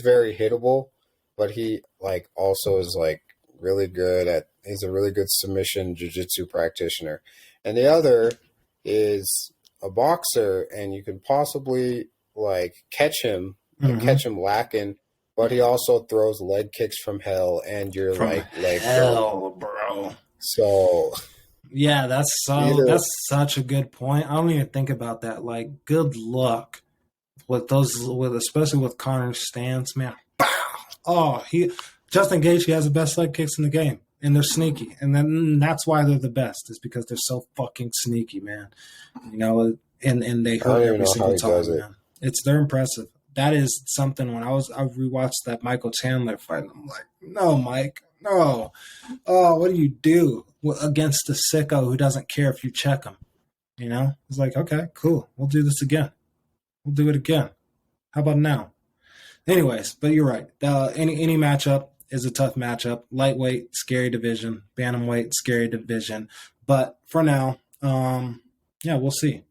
S1: very hittable, but he like also is like really good at. He's a really good submission jiu-jitsu practitioner, and the other is a boxer, and you can possibly like catch him lacking, but he also throws leg kicks from hell, and you're
S2: From
S1: like leg
S2: hell, bro.
S1: So
S2: Yeah, that's
S1: either
S2: such a good point. I don't even think about that. Like, good luck with those, with especially with Connor's stance, man. Bow! Oh, Justin Gaethje has the best leg kicks in the game, and they're sneaky, and then that's why they're the best, is because they're so fucking sneaky, man. You know, and they hurt every single time, man. They're impressive. That is something. When I rewatched that Michael Chandler fight, I'm like, no, Mike, no. Oh, what do you do against a sicko who doesn't care if you check him? You know, it's like, okay, cool, we'll do this again. We'll do it again. How about now? Anyways, but you're right. Any matchup is a tough matchup. Lightweight, scary division. Bantamweight, scary division. But for now, yeah, we'll see.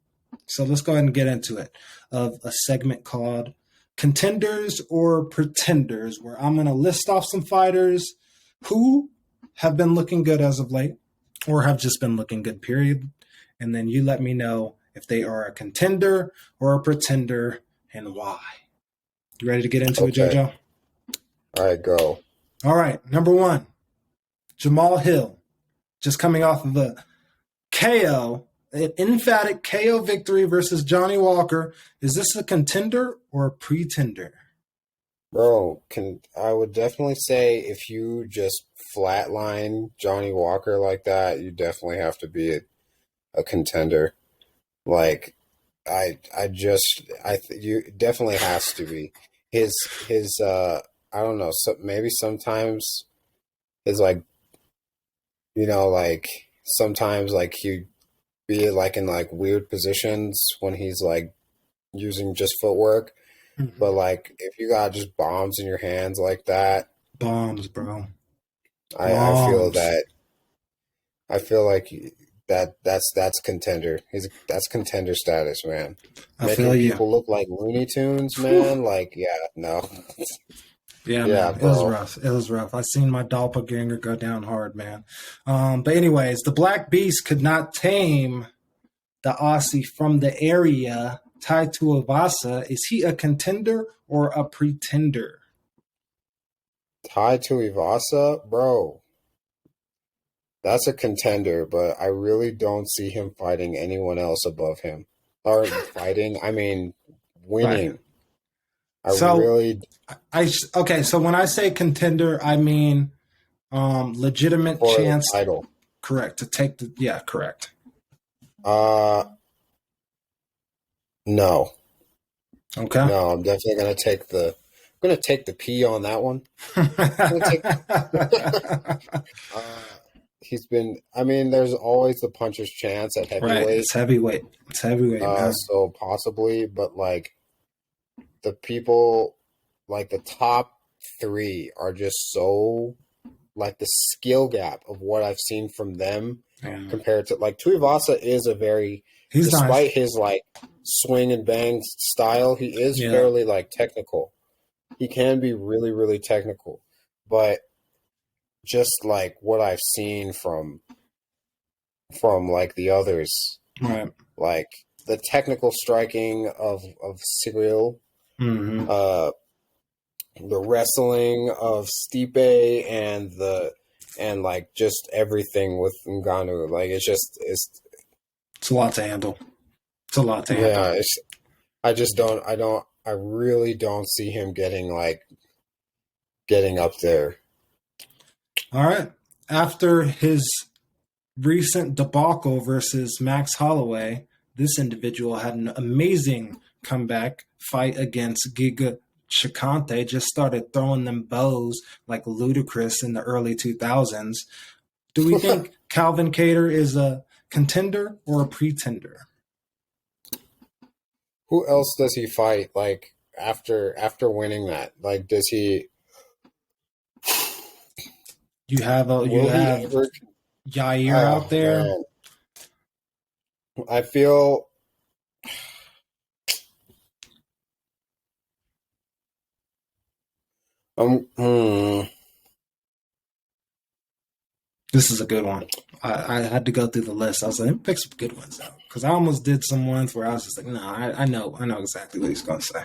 S2: So let's go ahead and get into it. Of a segment called Contenders or Pretenders, where I'm going to list off some fighters who have been looking good as of late, or have just been looking good, period. And then you let me know if they are a contender or a pretender and why. You ready to get into it, JoJo?
S1: All right, go.
S2: All right, number 1, Jamal Hill, just coming off of a KO, an emphatic KO victory versus Johnny Walker. Is this a contender or a pretender?
S1: Bro, I would definitely say if you just flatline Johnny Walker like that, you definitely have to be a contender. Like, you definitely has to be. His I don't know, so maybe sometimes his like, you know, like sometimes like he be like in like weird positions when he's like using just footwork.
S2: Mm-hmm.
S1: But like if you got just bombs in your hands like that,
S2: bombs, bro.
S1: I feel like that's contender. That's contender status, man. Making people look like Looney Tunes, man. Like, yeah, no.
S2: Yeah, man. Bro. It was rough. I seen my doppelganger go down hard, man. But anyways, the Black Beast could not tame the Aussie from the area, Tai Tuivasa. Is he a contender or a pretender?
S1: Tai Tuivasa, bro. That's a contender, but I really don't see him fighting anyone else above him. Or fighting, I mean, winning.
S2: Right. So when I say contender, I mean legitimate
S1: for
S2: chance.
S1: Title.
S2: Correct. To take the correct.
S1: No.
S2: Okay.
S1: No, I'm definitely gonna take the P on that one. He's been. I mean, there's always the puncher's chance at heavyweight.
S2: Right. It's heavyweight. Man.
S1: So possibly, but like the people, like the top 3 are just so like the skill gap of what I've seen from them compared to like Tuivasa is a very. Despite his like swing and bang style, he is fairly like technical. He can be really, really technical, but just like what I've seen from like the others,
S2: right?
S1: Like the technical striking of Cyril,
S2: mm-hmm.
S1: The wrestling of Stipe, and like just everything with Ngannou. Like it's
S2: a lot to handle. It's a lot to handle.
S1: Yeah, I really don't see him getting up there.
S2: All right. After his recent debacle versus Max Holloway, this individual had an amazing comeback fight against Giga Chikante. Just started throwing them bows like ludicrous in the early 2000s. Do we think Calvin Kattar is a contender or a pretender?
S1: Who else does he fight like after winning that? Like, does he?
S2: Yair
S1: Oh
S2: out there.
S1: man, I feel. Hmm.
S2: This is a good one. I had to go through the list. I was like, let me pick some good ones out because I almost did some ones where I was just like, no, I know exactly what he's gonna say.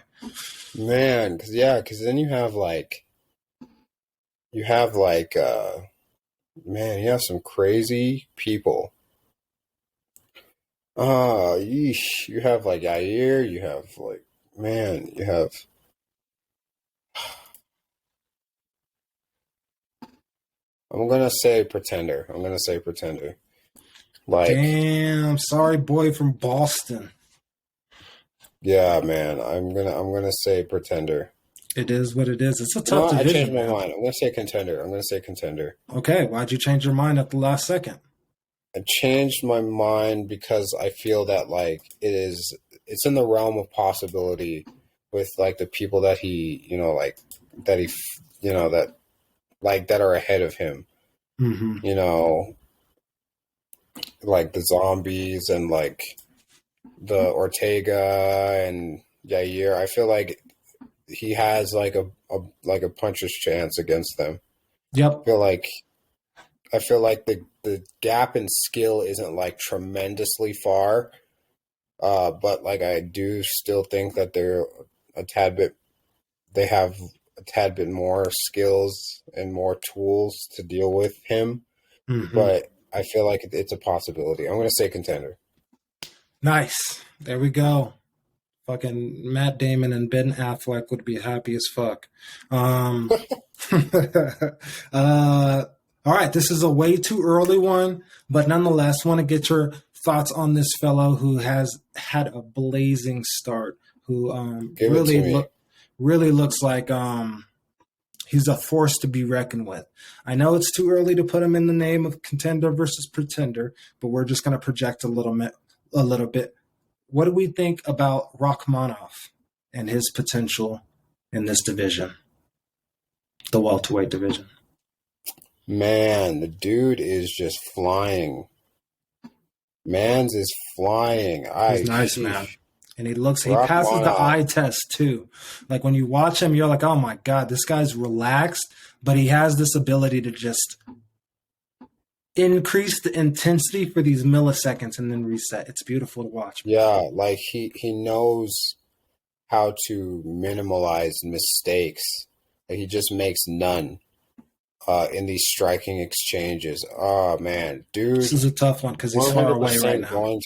S1: Man, because then you have like, man, you have some crazy people. Yeesh. You have like Yair, you have like, man, you have. I'm gonna say Pretender. Like,
S2: Damn, sorry, boy from Boston.
S1: yeah, man, I'm gonna say Pretender.
S2: It is what it is. It's a
S1: You know
S2: tough
S1: what? I changed
S2: division,
S1: my
S2: man.
S1: mind. I'm gonna say Contender.
S2: Okay, why'd you change your mind at the last second?
S1: I changed my mind because I feel that like it's in the realm of possibility with like the people that he, like that he, that like that are ahead of him,
S2: Mm-hmm.
S1: you know, like the zombies and like the Ortega and Yair. I feel like he has like a puncher's chance against them.
S2: Yep.
S1: I feel like the gap in skill isn't like tremendously far. But like I do still think that they have a tad bit more skills and more tools to deal with him.
S2: Mm-hmm.
S1: But I feel like it's a possibility. I'm going to say Contender.
S2: Nice. There we go. Fucking Matt Damon and Ben Affleck would be happy as fuck. All right, this is a way too early one, but nonetheless, want to get your thoughts on this fellow who has had a blazing start. Who
S1: Give it to me.
S2: really looks like he's a force to be reckoned with. I know it's too early to put him in the name of contender versus pretender, but we're just going to project a little bit. What do we think about Rachmanov and his potential in this division, the welterweight division?
S1: Man, the dude is just flying. Mans is flying.
S2: He's nice, man. And he passes
S1: Rachmanov.
S2: the eye test too. Like when you watch him, you're like, oh my God, this guy's relaxed, but he has this ability to just increase the intensity for these milliseconds and then reset. It's beautiful to watch.
S1: Yeah, like he knows how to minimalize mistakes. Like he just makes none in these striking exchanges. Oh man, dude,
S2: this is a tough one because he's far away right now.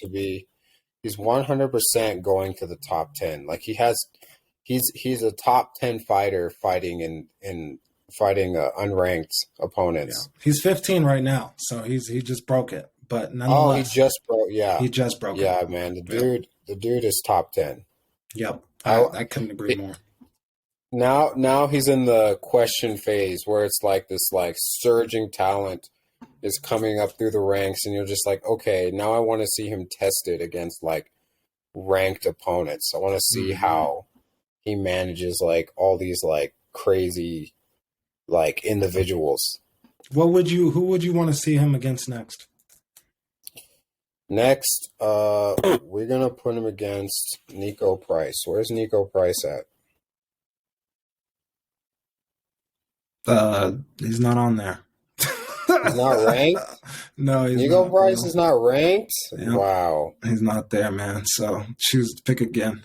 S1: He's 100% going to the top 10. Like he's a top 10 fighter fighting in unranked opponents.
S2: Yeah. He's 15 right now, so he just broke it. But
S1: He
S2: nonetheless,
S1: just broke. Yeah,
S2: he just broke it.
S1: Yeah, man, the dude is top 10.
S2: Yep, I couldn't agree more.
S1: Now he's in the question phase where it's like this like surging talent is coming up through the ranks, and you're just like, okay, now I want to see him tested against like ranked opponents. I want to see how he manages like all these like crazy like individuals.
S2: Who would you want to see him against next?
S1: Next, we're gonna put him against Nico Price. Where's Nico Price at?
S2: He's not on there.
S1: He's not ranked?
S2: No, he's
S1: Nico
S2: not.
S1: Price is not ranked?
S2: Yep.
S1: Wow.
S2: He's not there, man. So choose to pick again.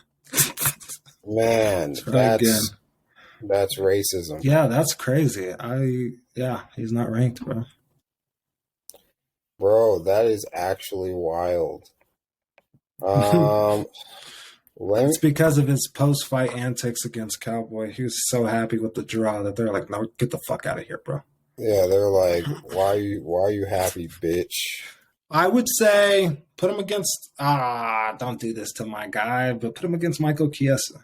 S1: Man, that's racism.
S2: Yeah, that's crazy. He's not ranked, bro.
S1: Bro, that is actually wild.
S2: It's because of his post-fight antics against Cowboy. He was so happy with the draw that they're like, "No, get the fuck out of here, bro."
S1: Yeah, they're like, "Why are you happy, bitch?"
S2: I would say put him against. Don't do this to my guy, but put him against Michael Chiesa.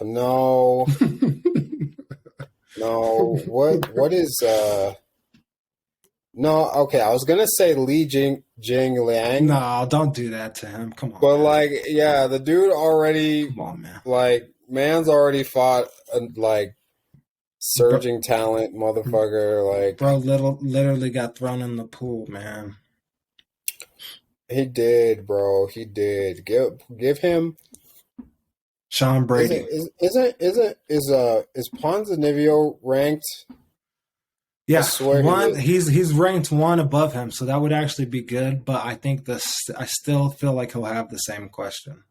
S1: No, no. What is No, okay. I was gonna say Li Jingliang.
S2: No, don't do that to him. Come on.
S1: But
S2: man.
S1: like, yeah, the dude already.
S2: Come on, man.
S1: Like, man's already fought like surging talent, motherfucker. Like,
S2: bro, literally got thrown in the pool, man.
S1: he did, bro. He did. Give him.
S2: Sean Brady.
S1: Is Ponzinibbio ranked?
S2: Yeah,
S1: I swear
S2: he's ranked one above him, so that would actually be good. But I think I still feel like he'll have the same question.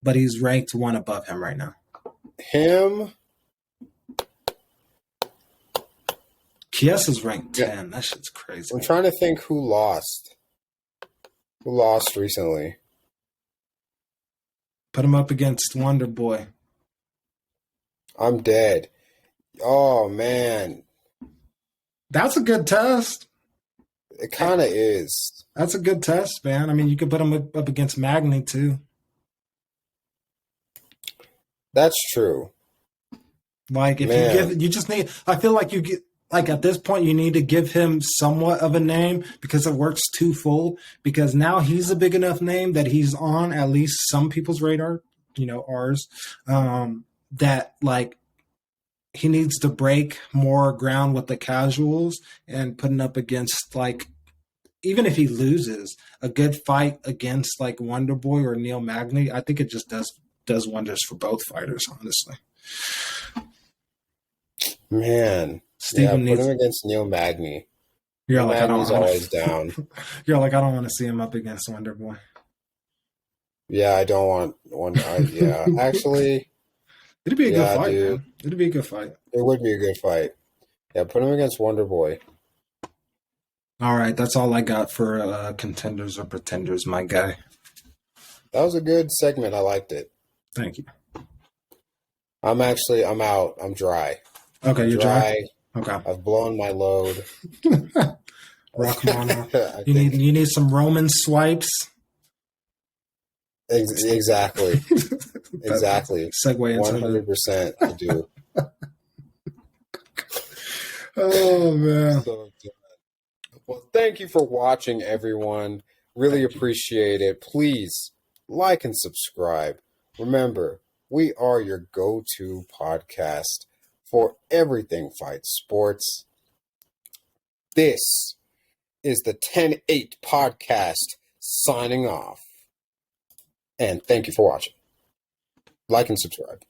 S2: But he's ranked one above him right now.
S1: Him.
S2: Kiesa's ranked 10. That shit's crazy.
S1: I'm trying to think who lost. Who lost recently?
S2: Put him up against Wonder Boy.
S1: I'm dead. Oh, man.
S2: That's a good test.
S1: It kind of is.
S2: That's a good test, man. I mean, you could put him up against Magny, too.
S1: That's true.
S2: Like, if you just need, I feel like you get, like, at this point, you need to give him somewhat of a name because it works twofold. Because now he's a big enough name that he's on at least some people's radar, ours, that, like, he needs to break more ground with the casuals and putting up against, like, even if he loses, a good fight against, like, Wonder Boy or Neil Magny, I think it just does wonders for both fighters, honestly.
S1: Man.
S2: Steven
S1: put him against Neil Magny.
S2: You're like,
S1: Magny's always down.
S2: You're like, I don't want to see him up against Wonder Boy.
S1: Yeah, I don't want one. Yeah, actually,
S2: it'd be a good fight,
S1: dude.
S2: man. It'd be a good fight.
S1: It would be a good fight. Yeah, put him against Wonder Boy.
S2: All right, that's all I got for contenders or pretenders, my guy.
S1: That was a good segment. I liked it.
S2: Thank you.
S1: I'm out. I'm dry.
S2: Okay, you're dry. Okay.
S1: I've blown my load.
S2: Rock mono. You need some Roman swipes.
S1: Exactly. Exactly.
S2: Segue into
S1: 100% I do.
S2: Oh man.
S1: Well, thank you for watching, everyone. Really appreciate it. Please like and subscribe. Remember, we are your go-to podcast for everything fight sports. This is the 10-8 podcast signing off. And thank you for watching. Like and subscribe.